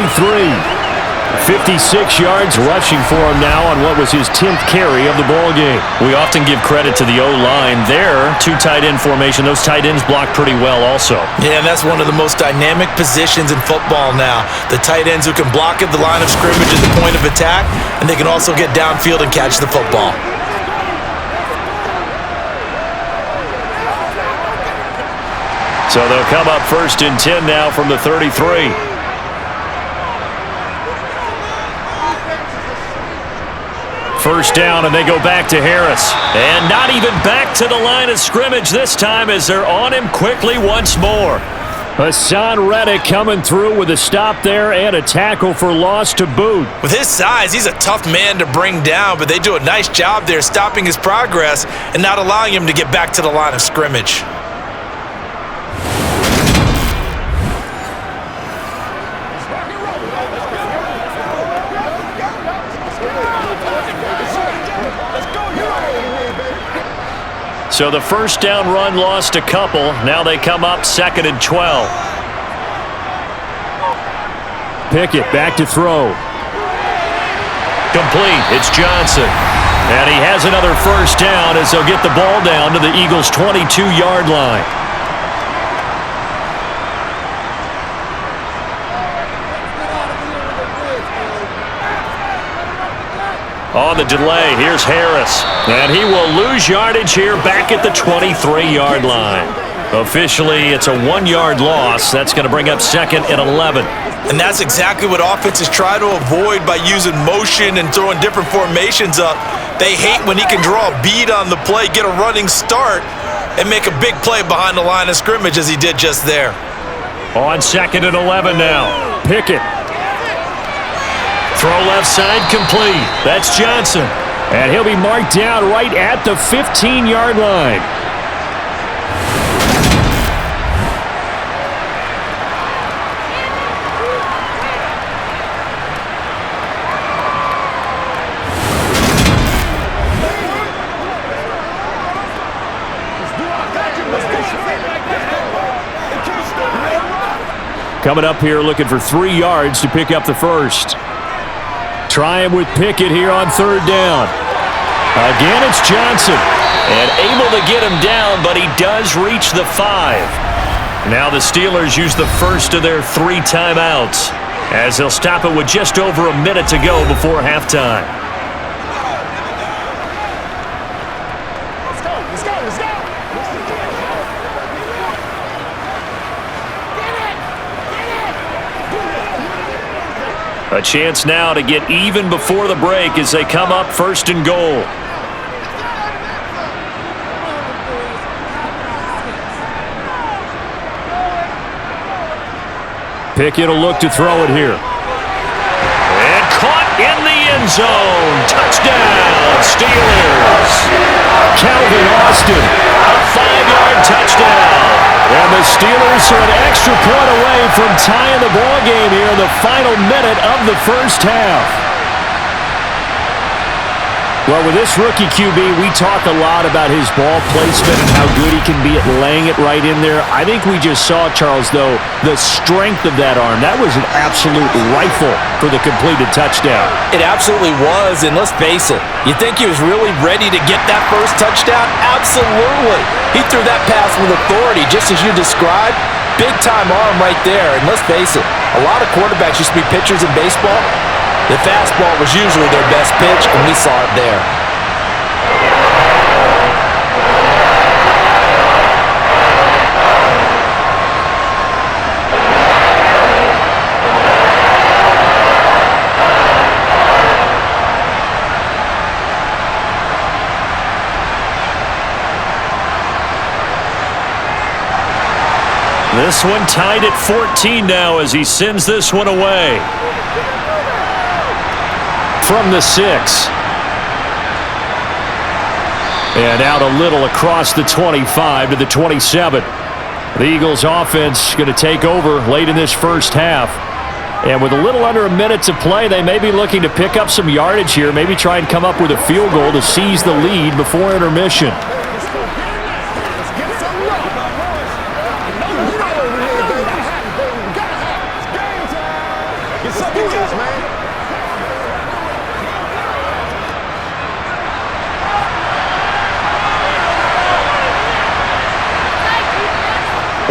56 yards rushing for him now on what was his 10th carry of the ballgame. We often give credit to the O-line. There, 2 tight end formation. Those tight ends block pretty well also. Yeah, and that's one of the most dynamic positions in football now. The tight ends who can block at the line of scrimmage at the point of attack, and they can also get downfield and catch the football. So they'll come up 1st and 10 now from the 33. First down, and they go back to Harris. And not even back to the line of scrimmage this time as they're on him quickly once more. Hassan Reddick coming through with a stop there and a tackle for loss to boot. With his size, he's a tough man to bring down, but they do a nice job there stopping his progress and not allowing him to get back to the line of scrimmage. So the first down run lost a couple. Now they come up 2nd and 12. Pickett back to throw. Complete. It's Johnson. And he has another first down as they'll get the ball down to the Eagles' 22-yard line. On the delay, here's Harris. And he will lose yardage here back at the 23-yard line. Officially, it's a 1-yard loss. That's going to bring up 2nd and 11. And that's exactly what offenses try to avoid by using motion and throwing different formations up. They hate when he can draw a bead on the play, get a running start, and make a big play behind the line of scrimmage as he did just there. On 2nd and 11 now. Pickett. Throw left side complete. That's Johnson. And he'll be marked down right at the 15-yard line. Coming up here looking for 3 yards to pick up the first. Try him with Pickett here on 3rd down. Again, it's Johnson. And able to get him down, but he does reach the 5. Now the Steelers use the first of their 3 timeouts as they'll stop it with just over a minute to go before halftime. A chance now to get even before the break as they come up 1st and goal. Pickett will look to throw it here. And caught in the end zone. Touchdown, Steelers. Calvin Austin, a 5-yard touchdown. And the Steelers are an extra point away from tying the ball game here in the final minute of the first half. Well, with this rookie QB, we talk a lot about his ball placement and how good he can be at laying it right in there. I think we just saw, Charles, though, the strength of that arm. That was an absolute rifle for the completed touchdown. It absolutely was, and let's face it, you think he was really ready to get that first touchdown? Absolutely. He threw that pass with authority, just as you described. Big-time arm right there, and let's face it, a lot of quarterbacks used to be pitchers in baseball. The fastball was usually their best pitch, and we saw it there. This one tied at 14 now as he sends this one away. From the 6. And out a little across the 25 to the 27. The Eagles offense going to take over late in this first half. And with a little under a minute to play, they may be looking to pick up some yardage here, maybe try and come up with a field goal to seize the lead before intermission.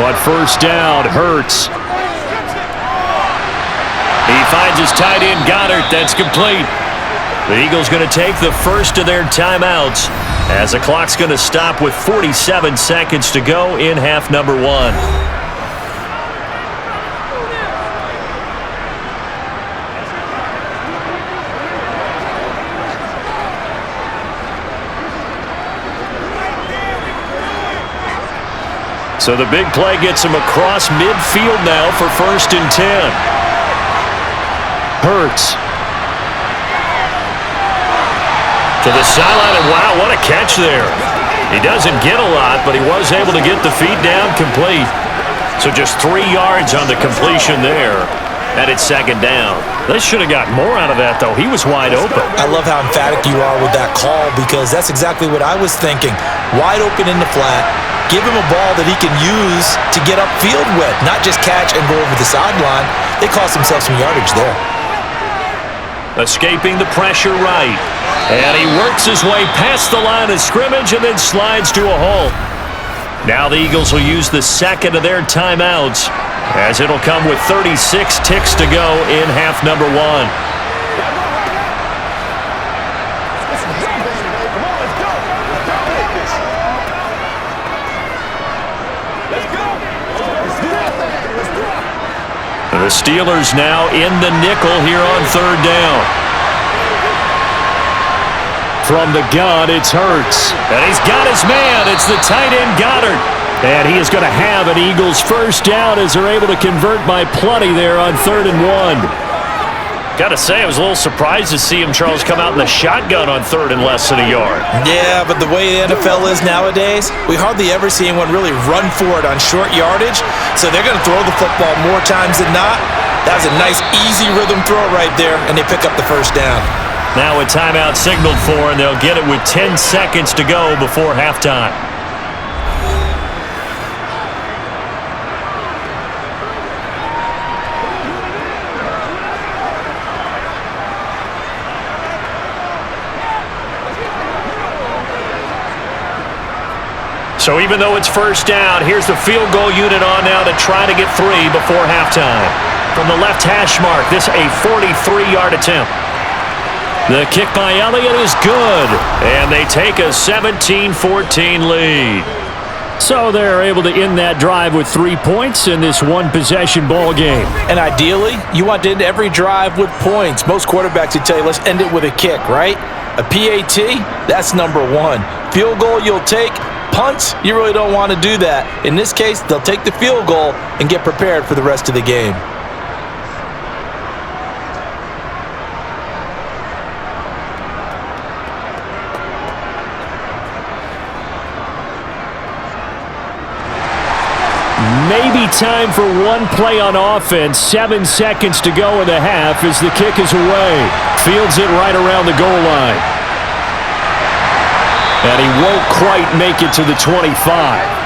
On 1st down, Hurts. He finds his tight end, Goddard. That's complete. The Eagles going to take the first of their timeouts as the clock's going to stop with 47 seconds to go in half number 1. So the big play gets him across midfield now for 1st and 10. Hurts. To the sideline, and wow, what a catch there. He doesn't get a lot, but he was able to get the feet down complete. So just 3 yards on the completion there. And it's 2nd down. They should have got more out of that, though. He was wide open. I love how emphatic you are with that call because that's exactly what I was thinking. Wide open in the flat. Give him a ball that he can use to get upfield with, not just catch and go over the sideline. They cost themselves some yardage there. Escaping the pressure right. And he works his way past the line of scrimmage and then slides to a halt. Now the Eagles will use the 2nd of their timeouts as it'll come with 36 ticks to go in half number 1. Steelers now in the nickel here on third down. From the gun, it's Hurts. And he's got his man. It's the tight end Goddard. And he is going to have an Eagles first down as they're able to convert by plenty there on 3rd and 1. Got to say, I was a little surprised to see him, Charles, come out in the shotgun on 3rd and less than a yard. Yeah, but the way the NFL is nowadays, we hardly ever see anyone really run for it on short yardage. So they're going to throw the football more times than not. That was a nice, easy rhythm throw right there, and they pick up the first down. Now a timeout signaled for, and they'll get it with 10 seconds to go before halftime. So even though it's first down, here's the field goal unit on now to try to get 3 before halftime. From the left hash mark, this a 43-yard attempt. The kick by Elliott is good, and they take a 17-14 lead. So they're able to end that drive with 3 points in this one-possession ball game. And ideally, you want to end every drive with points. Most quarterbacks would tell you, let's end it with a kick, right? A PAT, that's number 1. Field goal you'll take. Punts, you really don't want to do that. In this case, they'll take the field goal and get prepared for the rest of the game. Maybe time for one play on offense. 7 seconds to go in the half as the kick is away. Fields it right around the goal line. And he won't quite make it to the 25.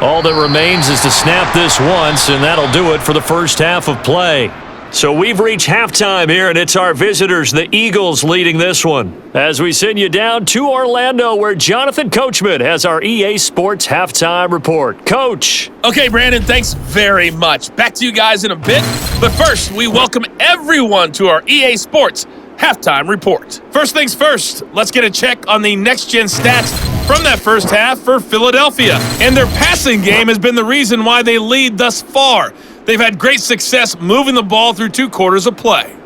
All that remains is to snap this once, and that'll do it for the first half of play. So we've reached halftime here, and it's our visitors, the Eagles, leading this one. As we send you down to Orlando, where Jonathan Coachman has our EA Sports halftime report. Coach. Okay, Brandon, thanks very much. Back to you guys in a bit. But first, we welcome everyone to our EA Sports halftime report. First things first, let's get a check on the next-gen stats from that first half for Philadelphia. And their passing game has been the reason why they lead thus far. They've had great success moving the ball through 2 quarters of play.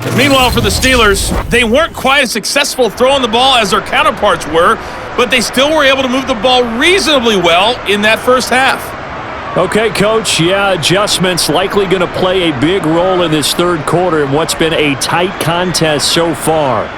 And meanwhile, for the Steelers, they weren't quite as successful throwing the ball as their counterparts were, but they still were able to move the ball reasonably well in that first half. Okay, Coach, adjustments likely going to play a big role in this third quarter in what's been a tight contest so far.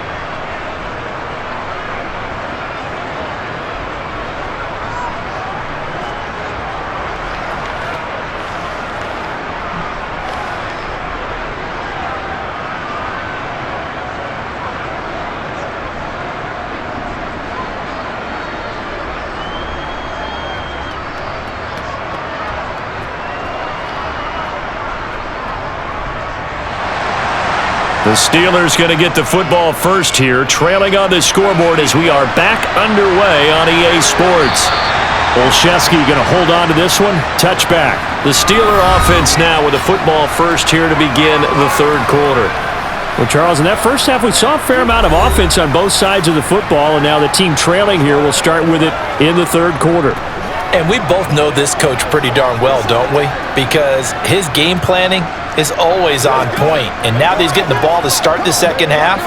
The Steelers going to get the football first here, trailing on the scoreboard as we are back underway on EA Sports. Olszewski going to hold on to this one. Touchback. The Steeler offense now with the football first here to begin the third quarter. Well, Charles, in that first half, we saw a fair amount of offense on both sides of the football, and now the team trailing here will start with it in the third quarter. And we both know this coach pretty darn well, don't we? Because his game planning is always on point. And now that he's getting the ball to start the second half,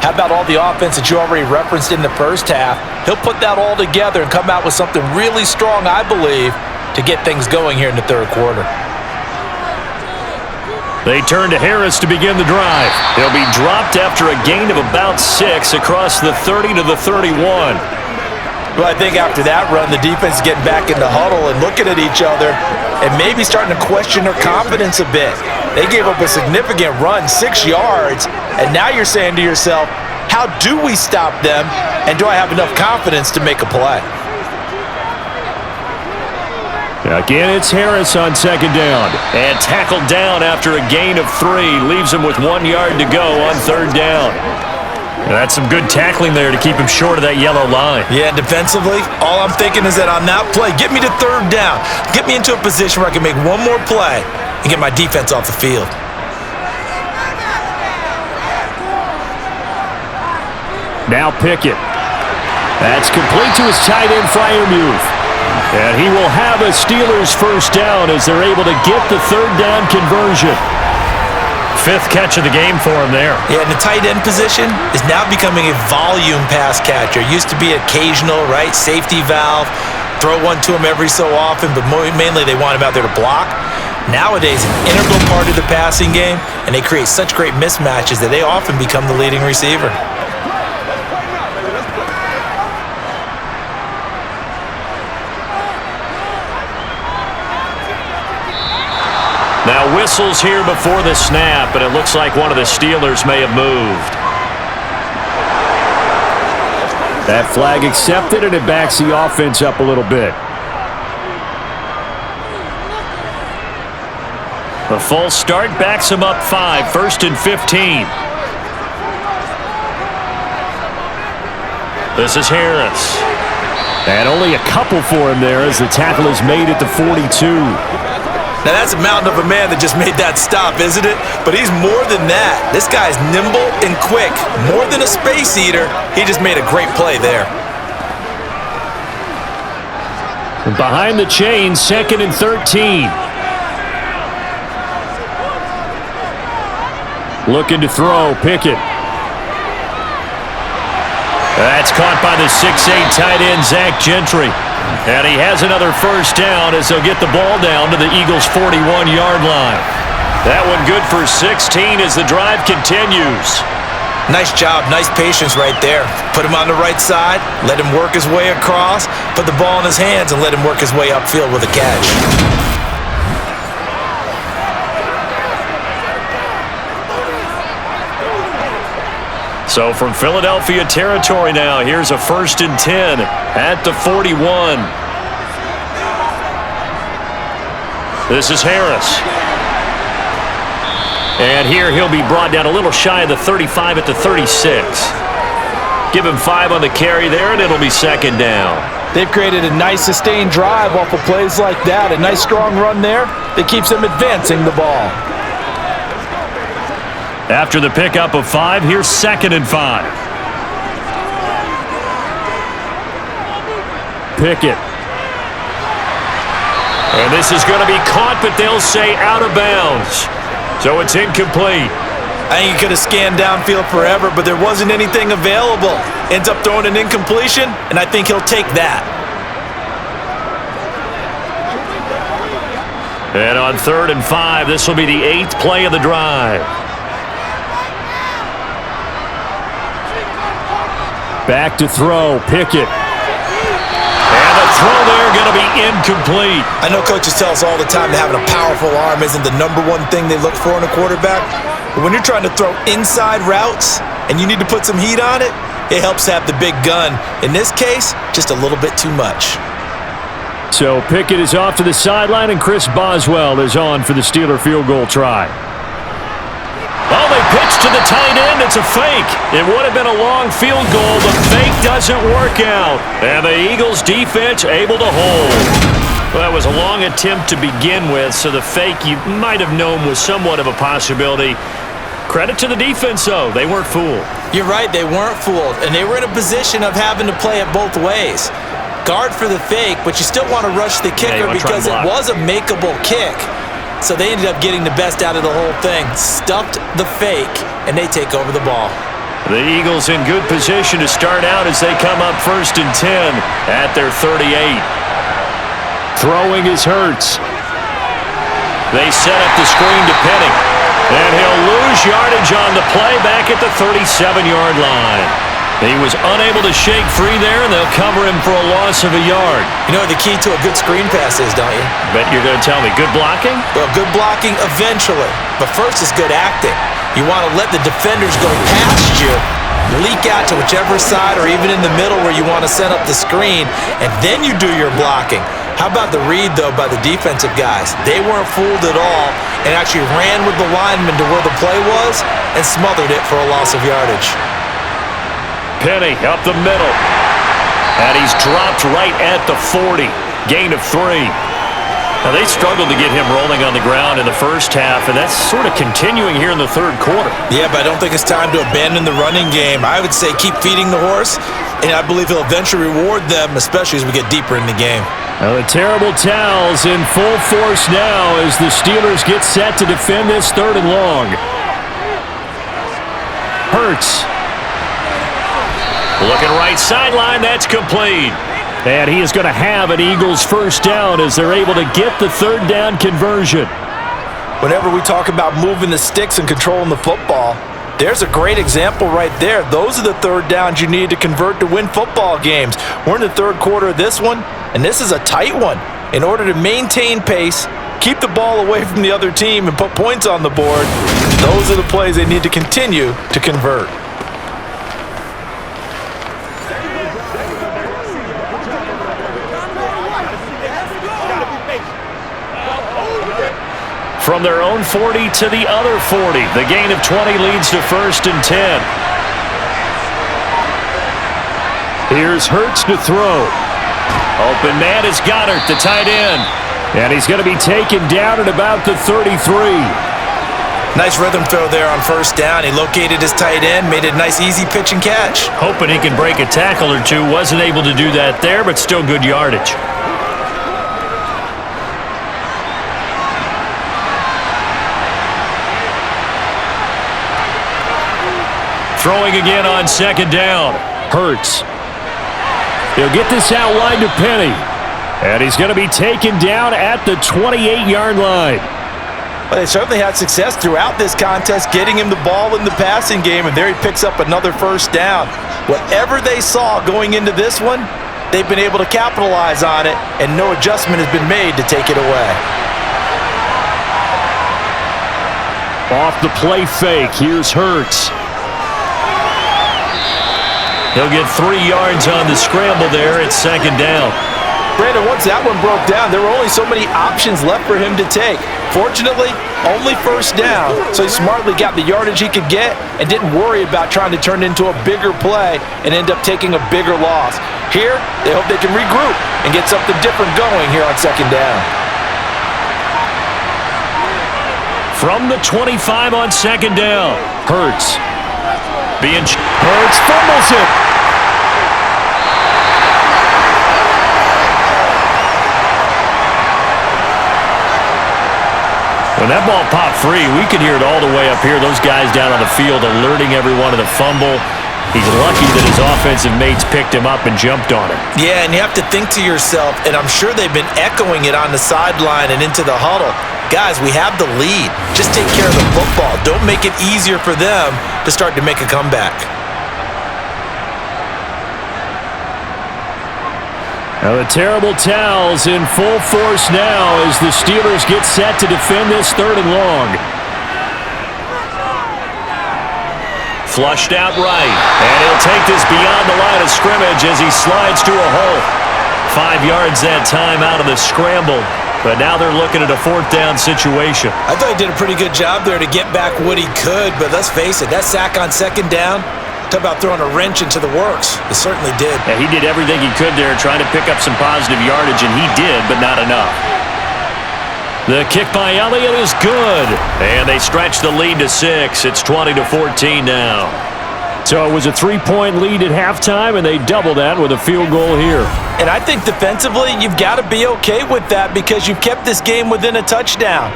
how about all the offense that you already referenced in the first half? He'll put that all together and come out with something really strong, I believe, to get things going here in the third quarter. They turn to Harris to begin the drive. He'll be dropped after a gain of about 6 across the 30 to the 31. Well, I think after that run, the defense is getting back in the huddle and looking at each other and maybe starting to question their confidence a bit. They gave up a significant run, 6 yards, and now you're saying to yourself, how do we stop them, and do I have enough confidence to make a play? Again, it's Harris on second down. And tackled down after a gain of 3. Leaves him with 1 yard to go on third down. That's some good tackling there to keep him short of that yellow line. Yeah, defensively, all I'm thinking is that on that play, get me to third down. Get me into a position where I can make one more play and get my defense off the field. Now Pickett. That's complete to his tight end Freiermuth. And he will have a Steelers first down as they're able to get the third down conversion. 5th catch of the game for him there. Yeah, and the tight end position is now becoming a volume pass catcher. Used to be occasional, right? Safety valve. Throw one to him every so often, but mainly they want him out there to block. Nowadays, an integral part of the passing game, and they create such great mismatches that they often become the leading receiver. Now whistles here before the snap, and it looks like one of the Steelers may have moved. That flag accepted, and it backs the offense up a little bit. The false start backs him up 5, 1st and 15. This is Harris. And only a couple for him there as the tackle is made at the 42. Now, that's a mountain of a man that just made that stop, isn't it? But he's more than that. This guy's nimble and quick. More than a space eater, he just made a great play there. Behind the chain, 2nd and 13. Looking to throw, Pickett. That's caught by the 6'8" tight end, Zach Gentry. And he has another first down as they'll get the ball down to the Eagles' 41-yard line. That one good for 16 as the drive continues. Nice job, nice patience right there. Put him on the right side, let him work his way across, put the ball in his hands, and let him work his way upfield with a catch. So from Philadelphia territory now, here's a 1st and 10 at the 41. This is Harris. And here he'll be brought down a little shy of the 35 at the 36. Give him 5 on the carry there, and it'll be 2nd down. They've created a nice sustained drive off of plays like that. A nice strong run there that keeps them advancing the ball. After the pickup of 5, here's 2nd and 5. Pickett. And this is going to be caught, but they'll say out of bounds. So it's incomplete. I think he could have scanned downfield forever, but there wasn't anything available. Ends up throwing an incompletion, and I think he'll take that. And on 3rd and 5, this will be the 8th play of the drive. Back to throw, Pickett. And the throw there going to be incomplete. I know coaches tell us all the time that having a powerful arm isn't the #1 thing they look for in a quarterback. But when you're trying to throw inside routes and you need to put some heat on it, it helps have the big gun. In this case, just a little bit too much. So Pickett is off to the sideline, and Chris Boswell is on for the Steeler field goal try. Oh, they pitch to the tight end. It's a fake. It would have been a long field goal. The fake doesn't work out. And the Eagles defense able to hold. Well, that was a long attempt to begin with, so the fake you might have known was somewhat of a possibility. Credit to the defense, though. They weren't fooled. You're right, they weren't fooled. And they were in a position of having to play it both ways. Guard for the fake, but you still want to rush the kicker because it was a makeable kick. So they ended up getting the best out of the whole thing. Stuffed the fake, and they take over the ball. The Eagles in good position to start out as they come up 1st and 10 at their 38. Throwing is Hurts. They set up the screen to Penning. And he'll lose yardage on the play back at the 37-yard line. He was unable to shake free there, and they'll cover him for a loss of a yard. You know what the key to a good screen pass is, don't you? Bet you're going to tell me. Good blocking? Well, good blocking eventually. But first is good acting. You want to let the defenders go past you, leak out to whichever side or even in the middle where you want to set up the screen, and then you do your blocking. How about the read, though, by the defensive guys? They weren't fooled at all and actually ran with the lineman to where the play was and smothered it for a loss of yardage. Penny up the middle. And he's dropped right at the 40. Gain of 3. Now, they struggled to get him rolling on the ground in the first half, and that's sort of continuing here in the third quarter. Yeah, but I don't think it's time to abandon the running game. I would say keep feeding the horse, and I believe he'll eventually reward them, especially as we get deeper in the game. Now, the terrible towels in full force now as the Steelers get set to defend this 3rd and long. Hurts. Looking right sideline, that's complete. And he is going to have an Eagles first down as they're able to get the 3rd down conversion. Whenever we talk about moving the sticks and controlling the football, there's a great example right there. Those are the 3rd downs you need to convert to win football games. We're in the 3rd quarter of this one, and this is a tight one. In order to maintain pace, keep the ball away from the other team, and put points on the board, those are the plays they need to continue to convert. From their own 40 to the other 40. The gain of 20 leads to 1st and 10. Here's Hurts to throw. Open man is Goddard, the tight end. And he's going to be taken down at about the 33. Nice rhythm throw there on 1st down. He located his tight end, made a nice easy pitch and catch. Hoping he can break a tackle or two. Wasn't able to do that there, but still good yardage. Throwing again on 2nd down. Hurts. He'll get this outlined to Penny. And he's going to be taken down at the 28-yard line. Well, they certainly had success throughout this contest getting him the ball in the passing game, and there he picks up another 1st down. Whatever they saw going into this one, they've been able to capitalize on it, and no adjustment has been made to take it away. Off the play fake, here's Hurts. He'll get 3 yards on the scramble there at 2nd down. Brandon, once that one broke down, there were only so many options left for him to take. Fortunately, only 1st down, so he smartly got the yardage he could get and didn't worry about trying to turn it into a bigger play and end up taking a bigger loss. Here, they hope they can regroup and get something different going here on 2nd down. From the 25 on 2nd down, Hurts. Hurts fumbles it. When that ball popped free, we could hear it all the way up here. Those guys down on the field alerting everyone of the fumble. He's lucky that his offensive mates picked him up and jumped on it. Yeah, and you have to think to yourself, and I'm sure they've been echoing it on the sideline and into the huddle. Guys, we have the lead. Just take care of the football. Don't make it easier for them to start to make a comeback. Now the terrible towels in full force now as the Steelers get set to defend this 3rd and long. Flushed out right, and he'll take this beyond the line of scrimmage as he slides to a hole. 5 yards that time out of the scramble, but now they're looking at a 4th down situation. I thought he did a pretty good job there to get back what he could, but let's face it, that sack on 2nd down, talk about throwing a wrench into the works. It certainly did. Yeah, he did everything he could there trying to pick up some positive yardage, and he did, but not enough. The kick by Elliott is good, and they stretch the lead to 6. It's 20-14 now. So it was a 3-point lead at halftime, and they double that with a field goal here. And I think defensively, you've got to be okay with that because you've kept this game within a touchdown.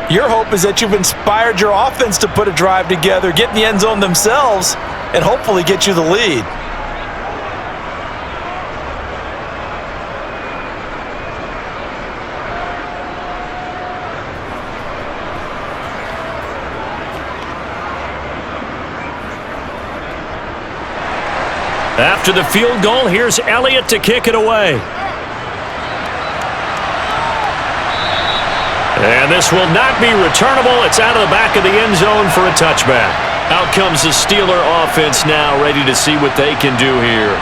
Your hope is that you've inspired your offense to put a drive together, get in the end zone themselves, and hopefully get you the lead. After the field goal, here's Elliott to kick it away. And this will not be returnable. It's out of the back of the end zone for a touchback. Out comes the Steeler offense now, ready to see what they can do here.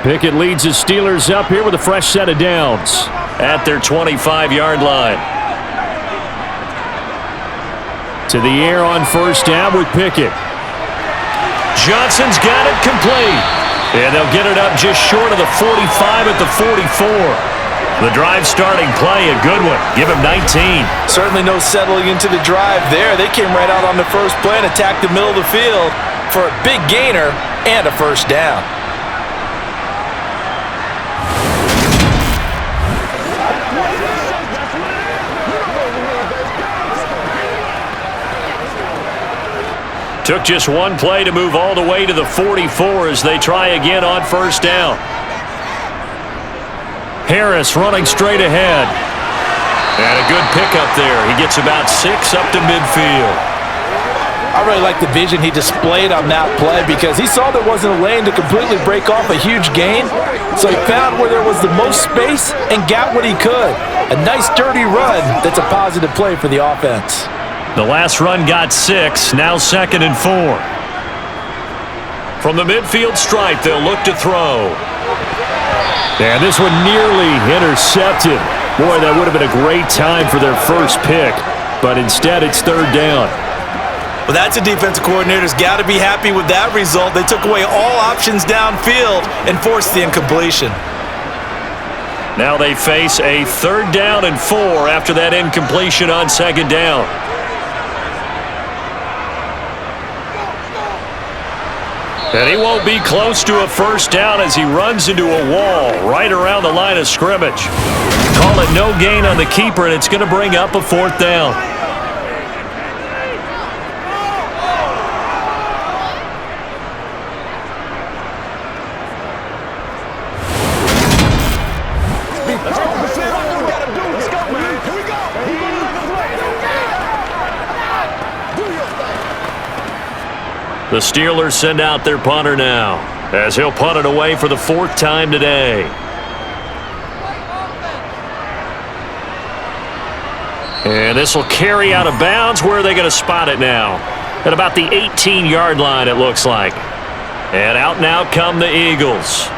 Pickett leads his Steelers up here with a fresh set of downs at their 25-yard line. To the air on first down with Pickett. Johnson's got it complete. And they'll get it up just short of the 45 at the 44. The drive starting play, a good one. Give him 19. Certainly no settling into the drive there. They came right out on the first play and attacked the middle of the field for a big gainer and a first down. Took just one play to move all the way to the 44 as they try again on first down. Harris running straight ahead. And a good pickup there. He gets about 6 up to midfield. I really like the vision he displayed on that play because he saw there wasn't a lane to completely break off a huge gain. So he found where there was the most space and got what he could. A nice dirty run that's a positive play for the offense. The last run got 6, now 2nd and 4. From the midfield stripe, they'll look to throw. And this one nearly intercepted. Boy, that would have been a great time for their first pick. But instead, it's third down. Well, that's a defensive coordinator's got to be happy with that result. They took away all options downfield and forced the incompletion. Now they face a third down and 4 after that incompletion on second down. And he won't be close to a first down as he runs into a wall right around the line of scrimmage. Call it no gain on the keeper, and it's going to bring up a fourth down. The Steelers send out their punter now, as he'll punt it away for the 4th time today. And this will carry out of bounds. Where are they going to spot it now? At about the 18-yard line, it looks like. And out now come the Eagles.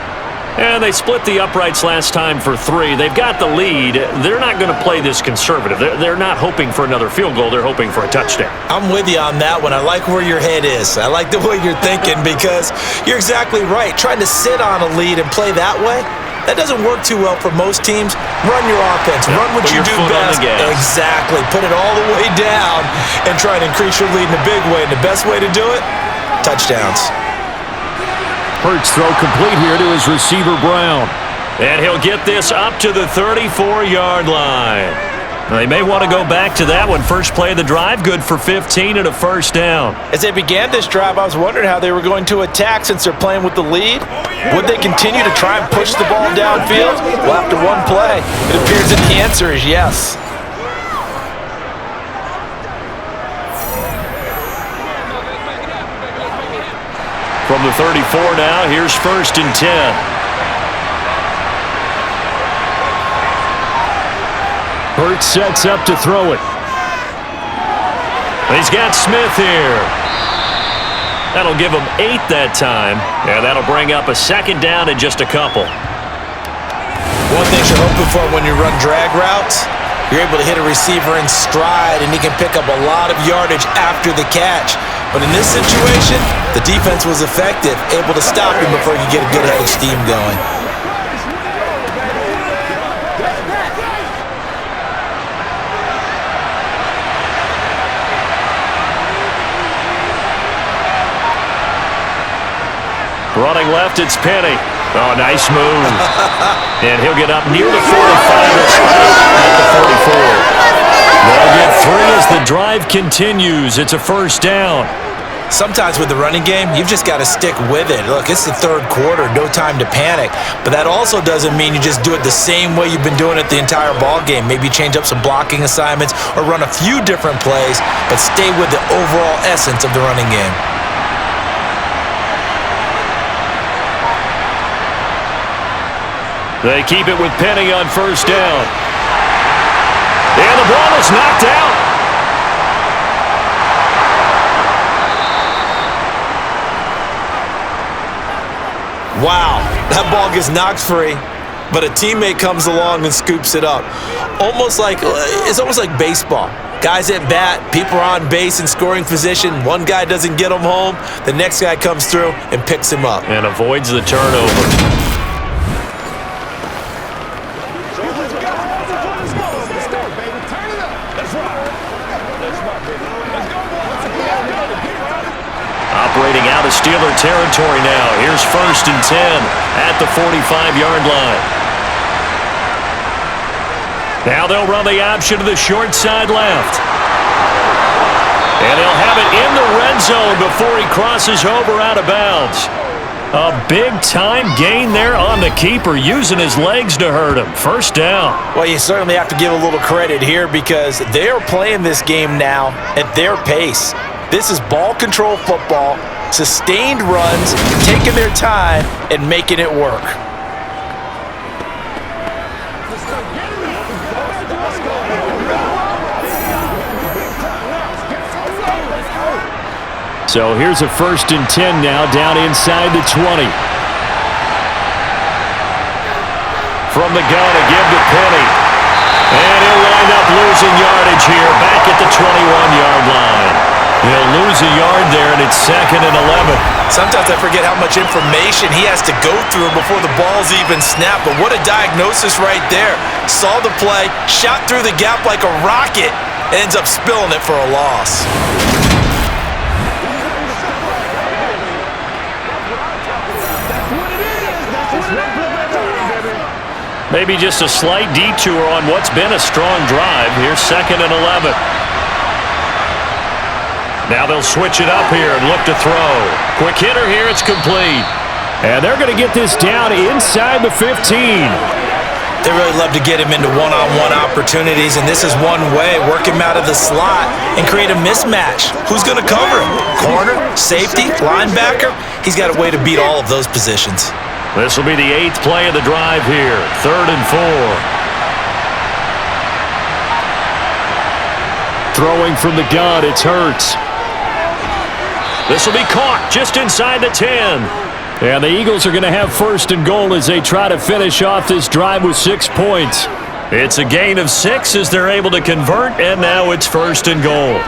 And they split the uprights last time for 3. They've got the lead. They're not going to play this conservative. They're not hoping for another field goal. They're hoping for a touchdown. I'm with you on that one. I like where your head is. I like the way you're thinking because you're exactly right. Trying to sit on a lead and play that way, that doesn't work too well for most teams. Run your offense. Run what you do best. Exactly. Put it all the way down and try to increase your lead in a big way. And the best way to do it, touchdowns. Hurts throw complete here to his receiver, Brown. And he'll get this up to the 34-yard line. They may want to go back to that one. First play of the drive, good for 15 and a first down. As they began this drive, I was wondering how they were going to attack since they're playing with the lead. Would they continue to try and push the ball downfield? Well, after one play, it appears that the answer is yes. From the 34 now, here's 1st and 10. Hurts sets up to throw it. He's got Smith here. That'll give him 8 that time. And that'll bring up a second down and just a couple. One thing you're hoping for when you run drag routes, you're able to hit a receiver in stride and he can pick up a lot of yardage after the catch. But in this situation, the defense was effective, able to stop him before he could get a good head of steam going. Running left, it's Penny. Oh, nice move. And he'll get up near the 45 at the 44. They'll get 3 as the drive continues. It's a first down. Sometimes with the running game, you've just got to stick with it. Look, it's the third quarter, no time to panic. But that also doesn't mean you just do it the same way you've been doing it the entire ball game. Maybe change up some blocking assignments or run a few different plays, but stay with the overall essence of the running game. They keep it with Penny on first down. And the ball is knocked out. Wow. That ball gets knocked free, but a teammate comes along and scoops it up. It's almost like baseball. Guys at bat, people are on base in scoring position. One guy doesn't get him home. The next guy comes through and picks him up. And avoids the turnover. Operating out of Steeler territory now. Here's 1st and 10 at the 45-yard line. Now they'll run the option to the short side left. And they'll have it in the red zone before he crosses over out of bounds. A big-time gain there on the keeper, using his legs to hurt him. 1st down. Well, you certainly have to give a little credit here because they're playing this game now at their pace. This is ball control football, sustained runs, taking their time, and making it work. So here's a 1st and 10 now, down inside the 20. From the gun, a give to Penny. And he'll wind up losing yardage here, back at the 21-yard line. He'll lose a yard there, and it's 2nd and 11. Sometimes I forget how much information he has to go through before the ball's even snapped, but what a diagnosis right there. Saw the play, shot through the gap like a rocket, and ends up spilling it for a loss. Maybe just a slight detour on what's been a strong drive. Here's 2nd and 11. Now they'll switch it up here and look to throw. Quick hitter here, it's complete. And they're going to get this down inside the 15. They really love to get him into one-on-one opportunities, and this is one way. Work him out of the slot and create a mismatch. Who's going to cover him? Corner, safety, linebacker? He's got a way to beat all of those positions. This will be the 8th play of the drive here. 3rd and 4. Throwing from the gun, it's Hurts. This will be caught just inside the 10. And the Eagles are going to have 1st and goal as they try to finish off this drive with 6 points. It's a gain of 6 as they're able to convert, and now it's 1st and goal.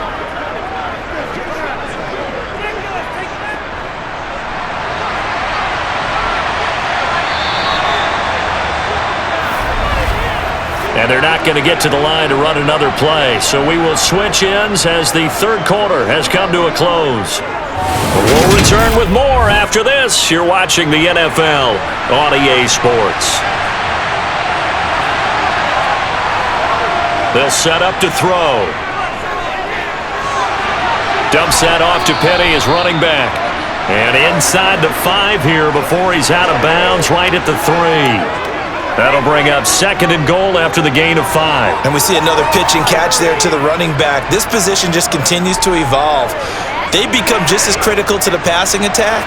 And they're not going to get to the line to run another play. So we will switch ends as the 3rd quarter has come to a close. We'll return with more after this. You're watching the NFL on EA Sports. They'll set up to throw. Dumps that off to Penny as running back. And inside the 5 here before he's out of bounds right at the 3. That'll bring up 2nd and goal after the gain of 5. And we see another pitch and catch there to the running back. This position just continues to evolve. They become just as critical to the passing attack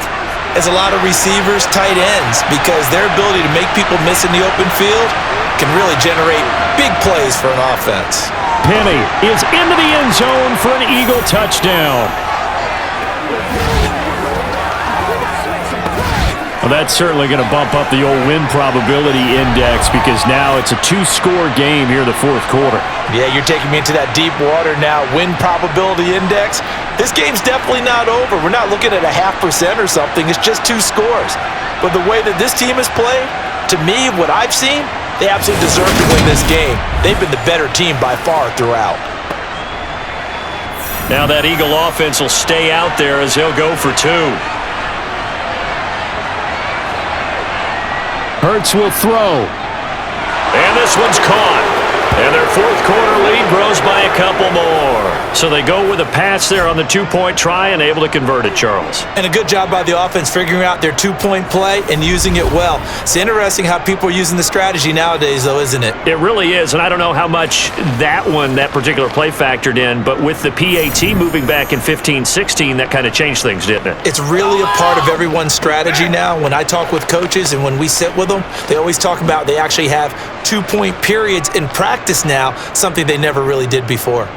as a lot of receivers, tight ends, because their ability to make people miss in the open field can really generate big plays for an offense. Penny is into the end zone for an Eagle touchdown. Well, that's certainly going to bump up the old win probability index because now it's a 2-score game here in the 4th quarter. Yeah, you're taking me into that deep water now. Win probability index. This game's definitely not over. We're not looking at a 0.5% or something. It's just 2 scores. But the way that this team has played, to me, what I've seen, they absolutely deserve to win this game. They've been the better team by far throughout. Now that Eagle offense will stay out there as they'll go for 2. Hurts will throw. And this one's caught. And their 4th quarter lead grows by a couple more. So they go with a pass there on the 2-point try and able to convert it, Charles. And a good job by the offense figuring out their 2-point play and using it well. It's interesting how people are using the strategy nowadays, though, isn't it? It really is, and I don't know how much that particular play factored in, but with the PAT moving back in 15-16, that kind of changed things, didn't it? It's really a part of everyone's strategy now. When I talk with coaches and when we sit with them, they always talk about they actually have 2-point periods in practice now, something they never really did before.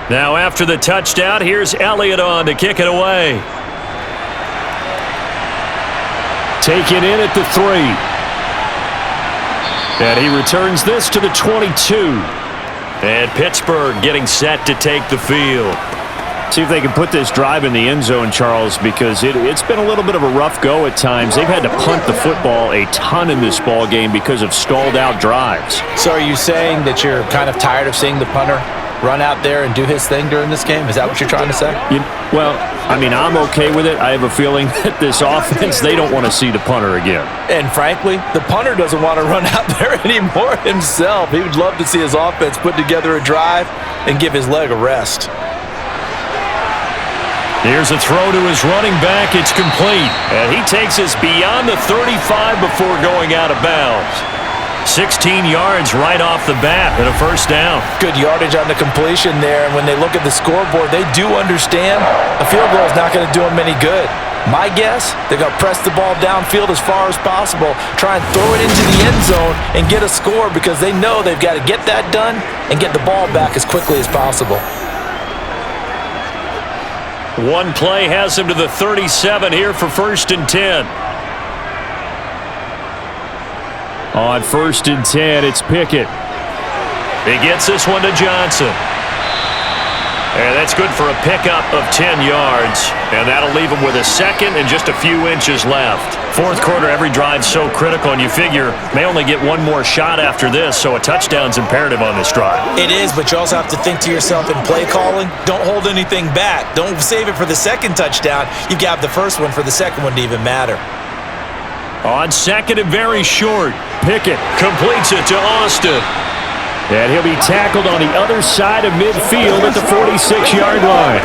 Now after the touchdown, here's Elliott on to kick it away. Taken in at the 3. And he returns this to the 22. And Pittsburgh getting set to take the field. See if they can put this drive in the end zone, Charles, because it's been a little bit of a rough go at times. They've had to punt the football a ton in this ball game because of stalled out drives. So are you saying that you're kind of tired of seeing the punter run out there and do his thing during this game? Is that what you're trying to say? Well, I mean, I'm okay with it. I have a feeling that this offense, they don't want to see the punter again. And frankly, the punter doesn't want to run out there anymore himself. He would love to see his offense put together a drive and give his leg a rest. Here's a throw to his running back. It's complete. And he takes us beyond the 35 before going out of bounds. 16 yards right off the bat and a first down. Good yardage on the completion there. And when they look at the scoreboard, they do understand a field goal is not going to do them any good. My guess, they're going to press the ball downfield as far as possible, try and throw it into the end zone and get a score because they know they've got to get that done and get the ball back as quickly as possible. One play has him to the 37 here for 1st and 10. On 1st and 10, it's Pickett. He gets this one to Johnson. And that's good for a pickup of 10 yards. And that'll leave him with a second and just a few inches left. Fourth quarter, every drive's so critical, and you figure may only get one more shot after this, so a touchdown's imperative on this drive. It is, but you also have to think to yourself in play calling, don't hold anything back. Don't save it for the second touchdown. You've got the first one for the second one to even matter. On second and very short, Pickett completes it to Austin. And he'll be tackled on the other side of midfield at the 46-yard line.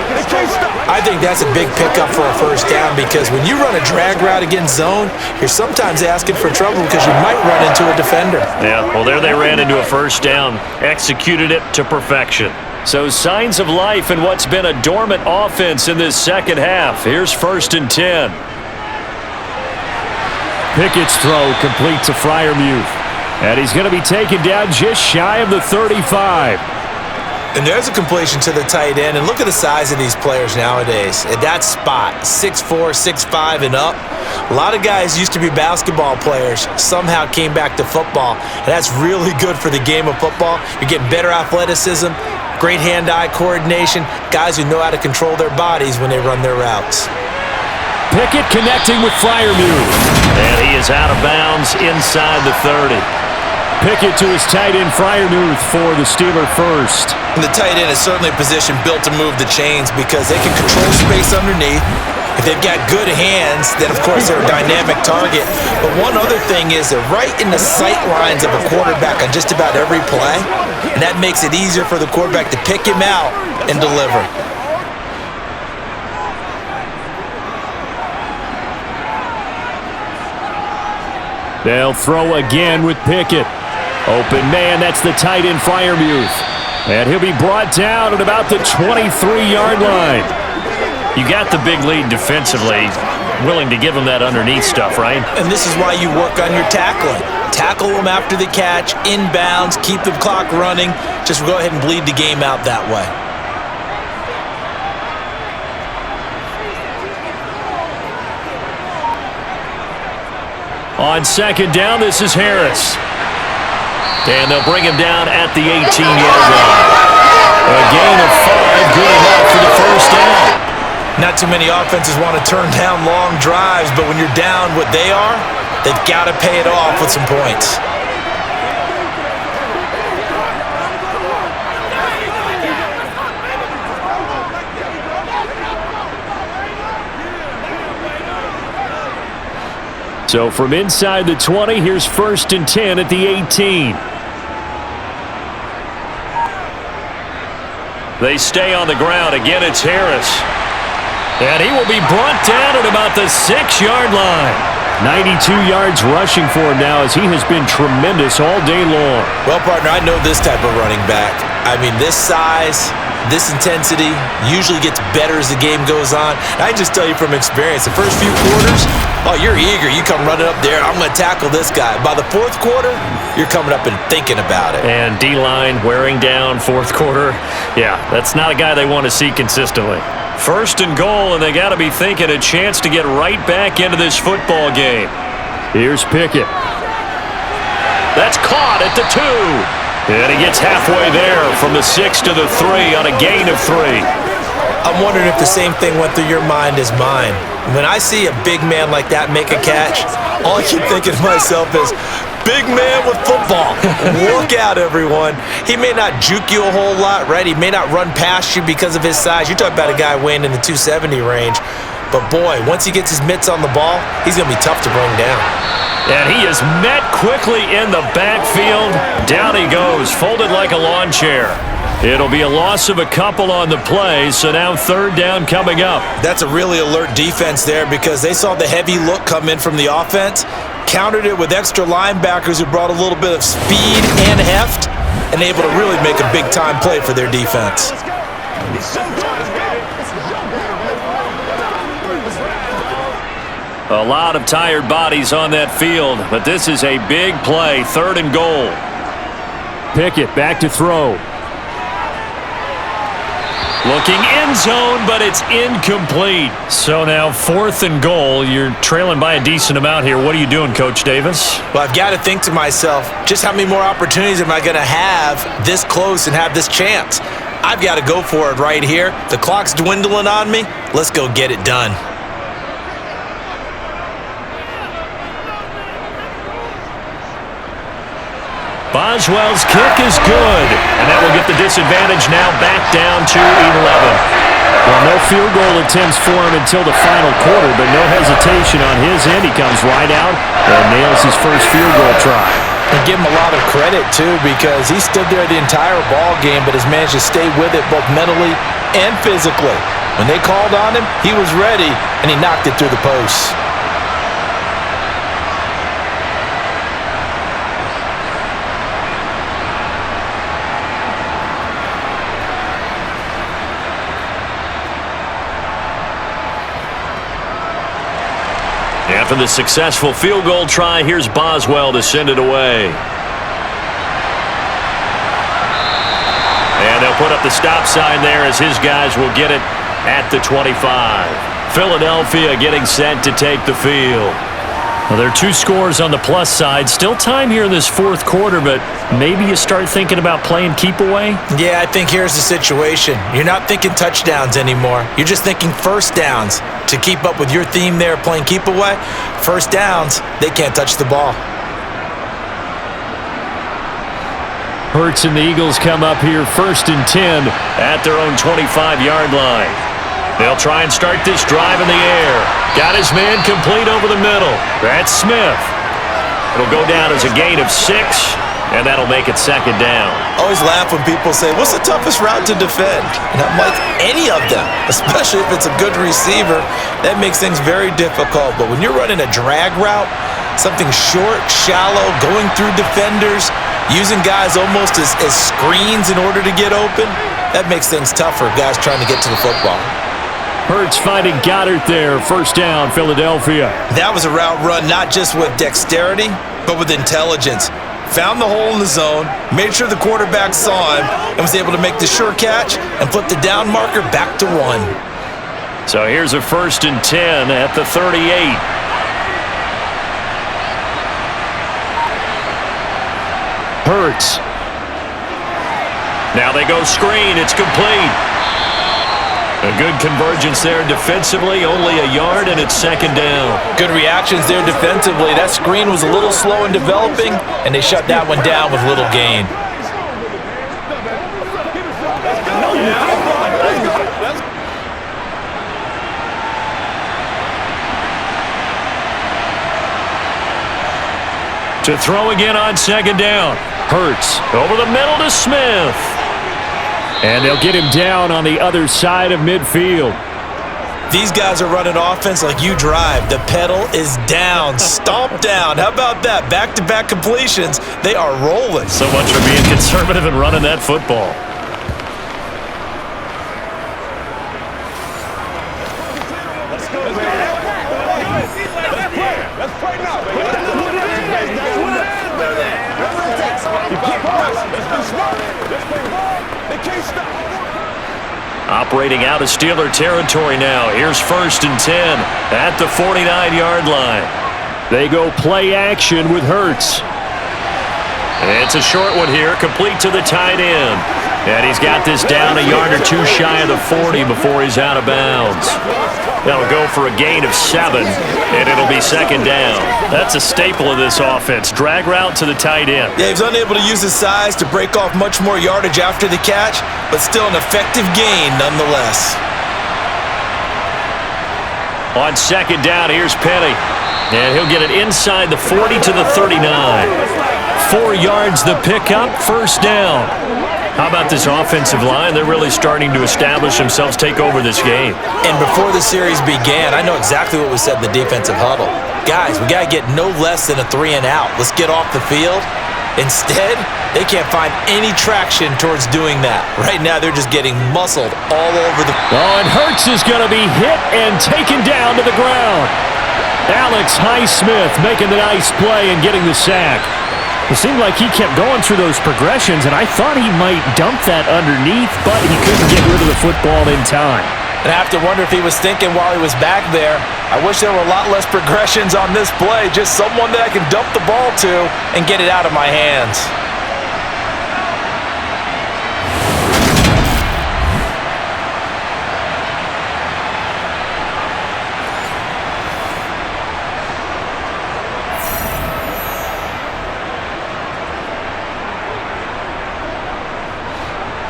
I think that's a big pickup for a first down because when you run a drag route against zone, you're sometimes asking for trouble because you might run into a defender. Yeah, well, there they ran into a first down, executed it to perfection. So signs of life in what's been a dormant offense in this second half. Here's 1st and 10. Pickett's throw complete to Freiermuth. And he's going to be taken down just shy of the 35. And there's a completion to the tight end. And look at the size of these players nowadays. At that spot, 6'4", 6'5", and up. A lot of guys used to be basketball players, somehow came back to football. And that's really good for the game of football. You're getting better athleticism, great hand-eye coordination, guys who know how to control their bodies when they run their routes. Pickett connecting with Freiermuth. And he is out of bounds inside the 30. Pickett to his tight end Freiermuth for the Steeler first. And the tight end is certainly a position built to move the chains because they can control space underneath. If they've got good hands, then of course they're a dynamic target. But one other thing is they're right in the sight lines of a quarterback on just about every play. And that makes it easier for the quarterback to pick him out and deliver. They'll throw again with Pickett. Open man, that's the tight end Freiermuth. And he'll be brought down at about the 23-yard line. You got the big lead defensively, willing to give him that underneath stuff, right? And this is why you work on your tackling. Tackle them after the catch, inbounds, keep the clock running. Just go ahead and bleed the game out that way. On second down, this is Harris. And they'll bring him down at the 18-yard line. A gain of 5, good enough for the first down. Not too many offenses want to turn down long drives, but when you're down what they are, they've got to pay it off with some points. So from inside the 20, here's 1st and 10 at the 18. They stay on the ground. Again, it's Harris. And he will be brought down at about the 6-yard line. 92 yards rushing for him now as he has been tremendous all day long. Well, partner, I know this type of running back. I mean, this size, this intensity usually gets better as the game goes on. I can just tell you from experience, the first few quarters, oh, you're eager. You come running up there, I'm going to tackle this guy. By the fourth quarter, you're coming up and thinking about it. And D-line wearing down fourth quarter. Yeah, that's not a guy they want to see consistently. First and goal, and they got to be thinking a chance to get right back into this football game. Here's Pickett. That's caught at the 2. And he gets halfway there from the 6 to the 3 on a gain of 3. I'm wondering if the same thing went through your mind as mine. When I see a big man like that make a catch, all I keep thinking to myself is, big man with football. Look out, everyone. He may not juke you a whole lot, right? He may not run past you because of his size. You're talking about a guy weighing in the 270 range. But, boy, once he gets his mitts on the ball, he's going to be tough to bring down. And he is met quickly in the backfield. Down he goes, folded like a lawn chair. It'll be a loss of a couple on the play, so now third down coming up. That's a really alert defense there because they saw the heavy look come in from the offense, countered it with extra linebackers who brought a little bit of speed and heft, and able to really make a big-time play for their defense. A lot of tired bodies on that field, but this is a big play, third and goal. Pickett back to throw. Looking end zone, but it's incomplete. So now fourth and goal. You're trailing by a decent amount here. What are you doing, Coach Davis? Well, I've got to think to myself, just how many more opportunities am I going to have this close and have this chance? I've got to go for it right here. The clock's dwindling on me. Let's go get it done. Boswell's kick is good, and that will get the disadvantage now back down to 11. Well, no field goal attempts for him until the final quarter, but no hesitation on his end. He comes right out and nails his first field goal try. And give him a lot of credit, too, because he stood there the entire ball game but has managed to stay with it both mentally and physically. When they called on him, he was ready, and he knocked it through the posts. After the successful field goal try, here's Boswell to send it away. And they'll put up the stop sign there as his guys will get it at the 25. Philadelphia getting set to take the field. Well, there are two scores on the plus side. Still time here in this fourth quarter, but maybe you start thinking about playing keep away? Yeah, I think here's the situation. You're not thinking touchdowns anymore. You're just thinking first downs. To keep up with your theme there, playing keep away, first downs, they can't touch the ball. Hurts and the Eagles come up here first and 10 at their own 25-yard line. They'll try and start this drive in the air. Got his man complete over the middle. That's Smith. It'll go down as a gain of 6, and that'll make it second down. Always laugh when people say, what's the toughest route to defend? And I'm like, any of them, especially if it's a good receiver. That makes things very difficult. But when you're running a drag route, something short, shallow, going through defenders, using guys almost as screens in order to get open, that makes things tougher, guys trying to get to the football. Hurts finding Goddard there. First down, Philadelphia. That was a route run not just with dexterity, but with intelligence. Found the hole in the zone, made sure the quarterback saw him, and was able to make the sure catch and flip the down marker back to 1. So here's a first and 10 at the 38. Hurts. Now they go screen. It's complete. A good convergence there defensively, only a yard, and it's second down. Good reactions there defensively. That screen was a little slow in developing, and they shut that one down with little gain. To throw again on second down. Hurts over the middle to Smith. And they'll get him down on the other side of midfield. These guys are running offense like you drive. The pedal is down, stomp down. How about that? Back-to-back completions. They are rolling. So much for being conservative and running that football. Operating out of Steeler territory now. Here's 1st and 10 at the 49-yard line. They go play action with Hurts. It's a short one here, complete to the tight end. And he's got this down a yard or two shy of the 40 before he's out of bounds. That'll go for a gain of 7, and it'll be 2nd down. That's a staple of this offense. Drag route to the tight end. Yeah, he's unable to use his size to break off much more yardage after the catch, but still an effective gain nonetheless. On 2nd down, here's Penny. And he'll get it inside the 40 to the 39. 4 yards the pickup, 1st down. How about this offensive line? They're really starting to establish themselves, take over this game. And before the series began, I know exactly what was said in the defensive huddle. Guys, we got to get no less than a 3 and out. Let's get off the field. Instead, they can't find any traction towards doing that. Right now, they're just getting muscled all over the... Oh, and Hurts is going to be hit and taken down to the ground. Alex Highsmith making the nice play and getting the sack. It seemed like he kept going through those progressions, and I thought he might dump that underneath, but he couldn't get rid of the football in time. And I have to wonder if he was thinking while he was back there, I wish there were a lot less progressions on this play, just someone that I can dump the ball to and get it out of my hands.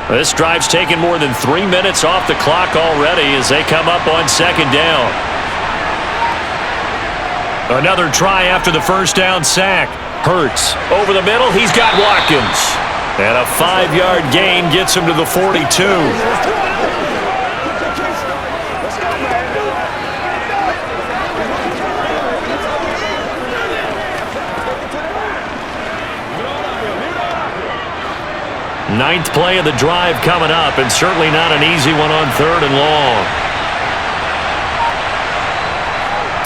This drive's taken more than 3 minutes off the clock already as they come up on 2nd down. Another try after the 1st down sack. Hurts over the middle. He's got Watkins. And a 5-yard gain gets him to the 42. Ninth play of the drive coming up, and certainly not an easy one on 3rd and long.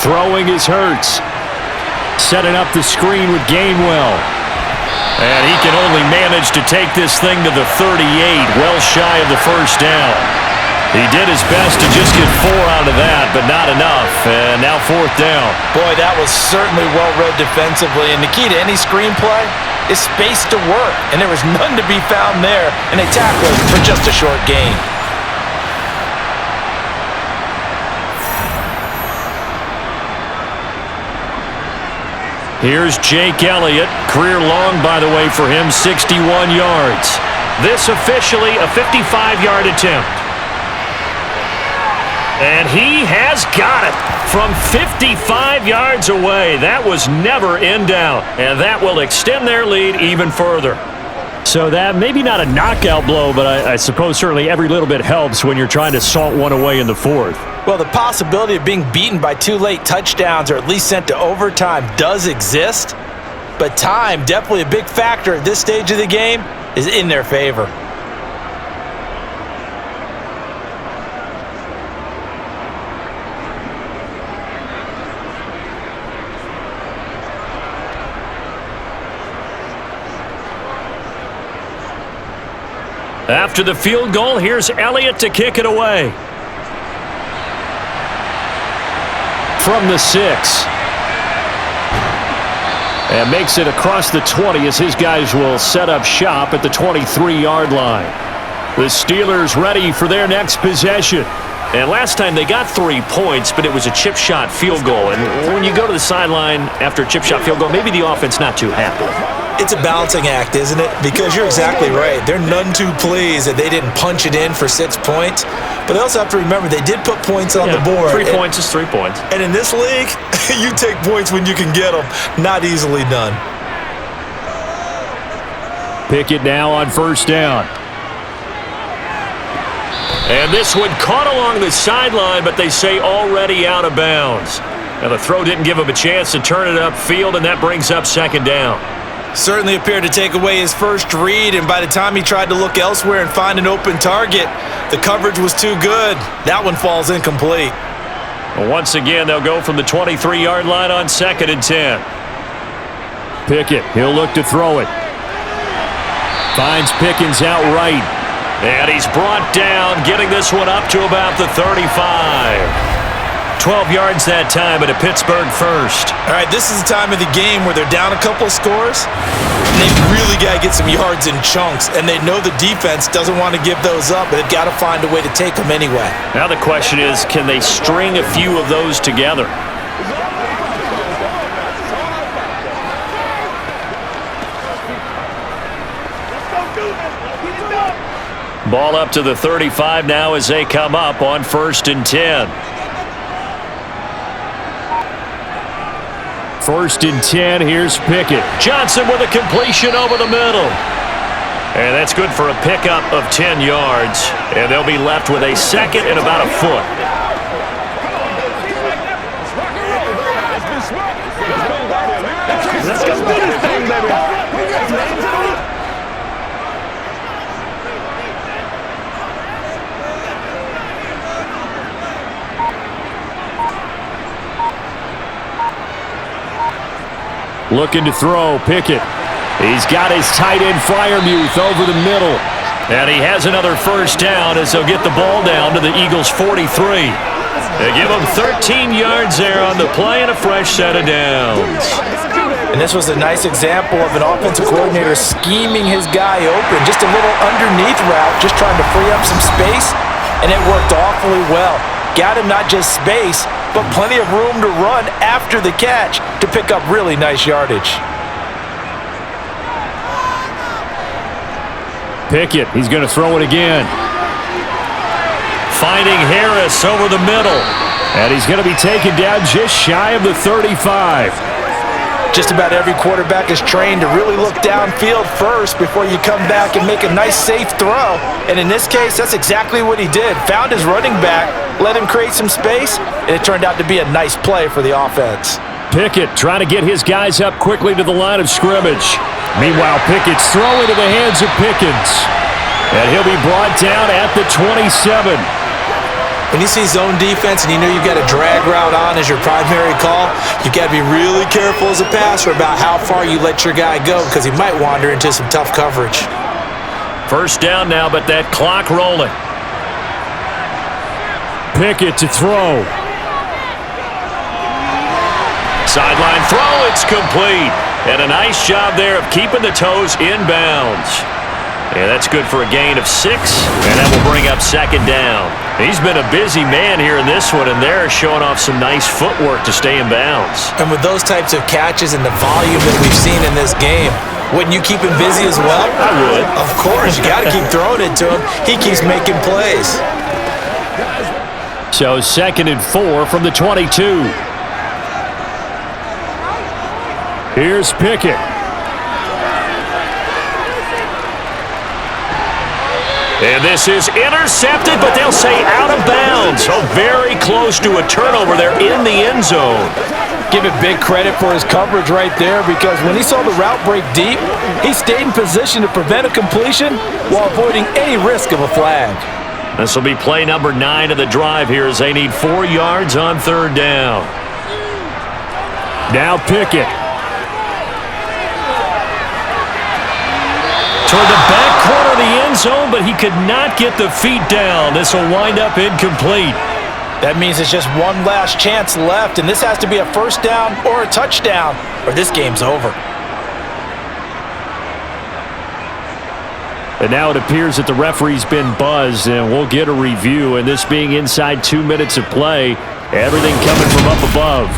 Throwing is Hurts. Setting up the screen with Gainwell. And he can only manage to take this thing to the 38, well shy of the 1st down. He did his best to just get 4 out of that, but not enough. And now 4th down. Boy, that was certainly well read defensively, and the key to any screenplay is space to work, and there was none to be found there, and they tackled for just a short gain. Here's Jake Elliott. Career long, by the way, for him, 61 yards. This officially a 55-yard attempt. And he has got it from 55 yards away. That was never in doubt, and that will extend their lead even further. So that maybe not a knockout blow, but I suppose certainly every little bit helps when you're trying to salt one away in the 4th. Well, the possibility of being beaten by 2 late touchdowns or at least sent to overtime does exist, but time, definitely a big factor at this stage of the game, is in their favor. After the field goal, here's Elliott to kick it away. From the 6. And makes it across the 20 as his guys will set up shop at the 23-yard line. The Steelers ready for their next possession. And last time they got 3 points, but it was a chip shot field goal. And when you go to the sideline after a chip shot field goal, maybe the offense not too happy. It's a balancing act, isn't it? Because you're exactly right. They're none too pleased that they didn't punch it in for 6 points. But they also have to remember they did put points on the board. 3 points is 3 points. And in this league, you take points when you can get them. Not easily done. Pickett now on 1st down. And this one caught along the sideline, but they say already out of bounds. Now the throw didn't give him a chance to turn it upfield, and that brings up 2nd down. Certainly appeared to take away his first read, and by the time he tried to look elsewhere and find an open target, the coverage was too good. That one falls incomplete. Well, once again, they'll go from the 23-yard line on 2nd and 10. Pickett, he'll look to throw it. Finds Pickens out right. And he's brought down, getting this one up to about the 35. 12 yards that time, and a Pittsburgh first. All right, this is the time of the game where they're down a couple of scores, and they've really got to get some yards in chunks, and they know the defense doesn't want to give those up, but they've got to find a way to take them anyway. Now the question is, can they string a few of those together? Ball up to the 35 now as they come up on 1st and 10. 1st and 10, here's Pickett. Johnson with a completion over the middle. And that's good for a pickup of 10 yards. And they'll be left with a second and about a foot. Let's go do this thing, baby. Looking to throw, Pickett. He's got his tight end Freiermuth over the middle. And he has another first down as they'll get the ball down to the Eagles' 43. They give him 13 yards there on the play and a fresh set of downs. And this was a nice example of an offensive coordinator scheming his guy open. Just a little underneath route, just trying to free up some space, and it worked awfully well. Got him not just space, but plenty of room to run after the catch to pick up really nice yardage. Pickett, he's going to throw it again. Finding Harris over the middle. And he's going to be taken down just shy of the 35. Just about every quarterback is trained to really look downfield first before you come back and make a nice, safe throw. And in this case, that's exactly what he did. Found his running back, let him create some space, and it turned out to be a nice play for the offense. Pickett trying to get his guys up quickly to the line of scrimmage. Meanwhile, Pickett's throwing to the hands of Pickens. And he'll be brought down at the 27. When you see zone defense and you know you've got a drag route on as your primary call, you've got to be really careful as a passer about how far you let your guy go because he might wander into some tough coverage. First down now, but that clock rolling. Pickett to throw. Sideline throw, it's complete. And a nice job there of keeping the toes inbounds. Yeah, that's good for a gain of 6, and that will bring up second down. He's been a busy man here in this one, and they're showing off some nice footwork to stay in bounds. And with those types of catches and the volume that we've seen in this game, wouldn't you keep him busy as well? I would. Of course, you got to keep throwing it to him. He keeps making plays. So 2nd and 4 from the 22. Here's Pickett. And this is intercepted, but they'll say out of bounds. So very close to a turnover there in the end zone. Give it big credit for his coverage right there because when he saw the route break deep, he stayed in position to prevent a completion while avoiding any risk of a flag. This will be play number 9 of the drive here as they need 4 yards on 3rd down. Now Pickett. Toward the back corner of the end zone, but he could not get the feet down. This will wind up incomplete. That means it's just one last chance left, and this has to be a first down or a touchdown, or this game's over. And now it appears that the referee's been buzzed, and we'll get a review. And this being inside 2 minutes of play, everything coming from up above.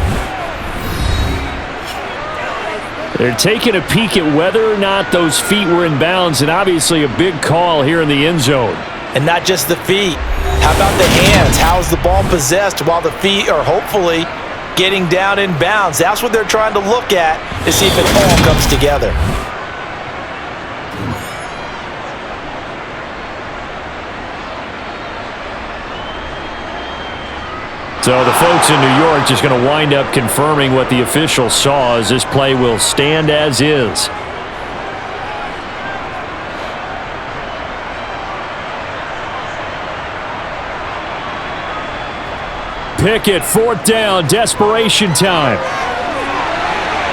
They're taking a peek at whether or not those feet were in bounds, and obviously a big call here in the end zone. And not just the feet. How about the hands? How's the ball possessed while the feet are hopefully getting down in bounds? That's what they're trying to look at to see if it all comes together. So the folks in New York just going to wind up confirming what the official saw as this play will stand as is. Pickett, 4th down, desperation time.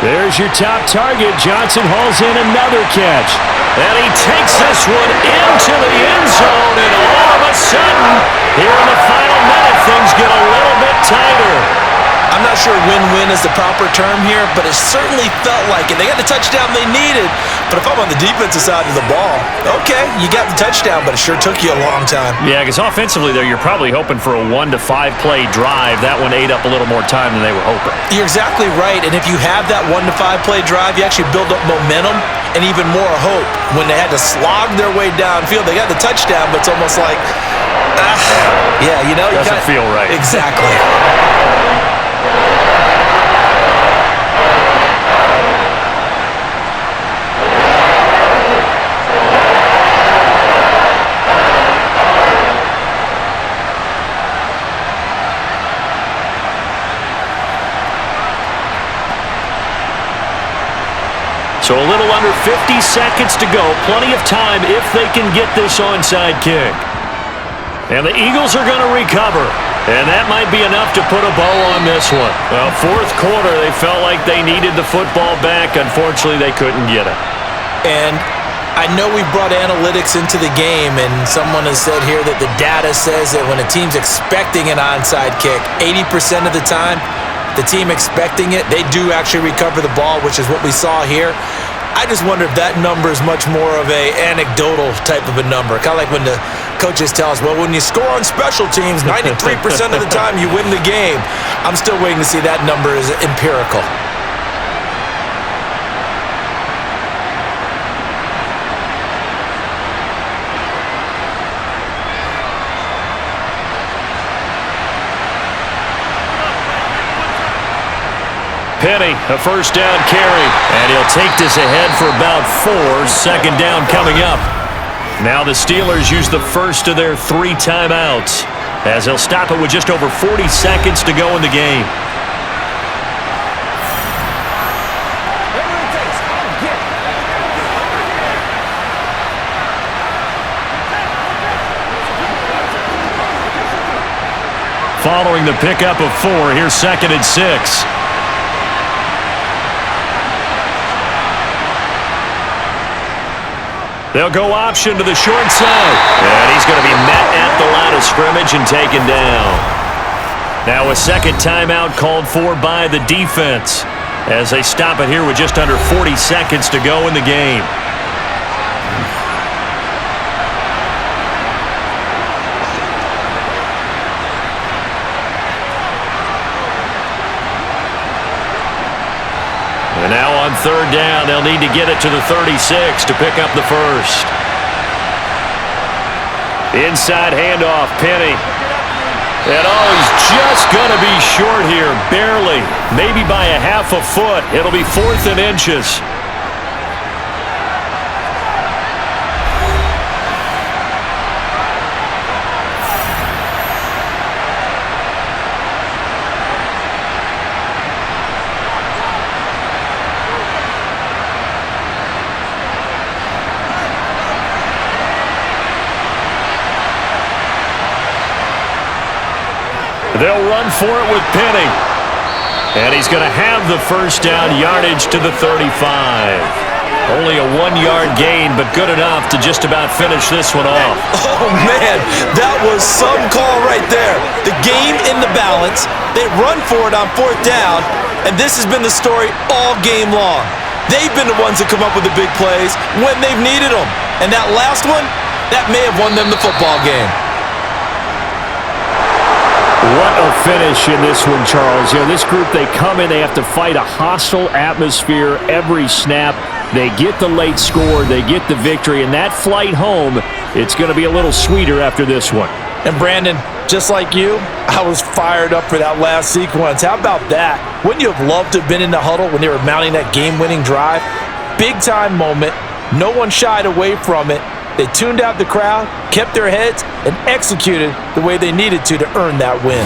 There's your top target. Johnson hauls in another catch. And he takes this one into the end zone, and all of a sudden, here in the final minute, things get a little bit tighter. I'm not sure win-win is the proper term here, but it certainly felt like it. They got the touchdown they needed, but if I'm on the defensive side of the ball, okay, you got the touchdown, but it sure took you a long time. Yeah, because offensively there, you're probably hoping for a 1 to 5 play drive. That one ate up a little more time than they were hoping. You're exactly right, and if you have that 1 to 5 play drive, you actually build up momentum and even more hope. When they had to slog their way downfield, they got the touchdown, but it's almost like, yeah, you know. Doesn't feel right. Exactly. So a little under 50 seconds to go. Plenty of time if they can get this onside kick. And the Eagles are going to recover. And that might be enough to put a bow on this one. Well, fourth quarter, they felt like they needed the football back. Unfortunately, they couldn't get it. And I know we brought analytics into the game, and someone has said here that the data says that when a team's expecting an onside kick, 80% of the time, the team expecting it, they do actually recover the ball, which is what we saw here. I just wonder if that number is much more of a anecdotal type of a number. Kind of like when the coaches tell us, well, when you score on special teams, 93% of the time you win the game. I'm still waiting to see that number is empirical. Penny, a first down carry. And he'll take this ahead for about 4. Second down coming up. Now the Steelers use the first of their 3 timeouts, as they'll stop it with just over 40 seconds to go in the game. Following the pickup of 4, here's 2nd and 6. They'll go option to the short side. And he's going to be met at the line of scrimmage and taken down. Now a second timeout called for by the defense, as they stop it here with just under 40 seconds to go in the game. And now on third down, they'll need to get it to the 36 to pick up the first. Inside handoff, Penny. And he's just going to be short here, barely. Maybe by a half a foot. It'll be 4th and inches. They'll run for it with Penny. And he's going to have the first down, yardage to the 35. Only a 1-yard gain, but good enough to just about finish this one off. Oh, man, that was some call right there. The game in the balance. They run for it on 4th down, and this has been the story all game long. They've been the ones that come up with the big plays when they've needed them. And that last one, that may have won them the football game. What a finish in this one, Charles. You know, this group, they come in, they have to fight a hostile atmosphere every snap. They get the late score, they get the victory, and that flight home, it's going to be a little sweeter after this one. And Brandon, just like you, I was fired up for that last sequence. How about that? Wouldn't you have loved to have been in the huddle when they were mounting that game-winning drive? Big-time moment. No one shied away from it. They tuned out the crowd, kept their heads, and executed the way they needed to earn that win.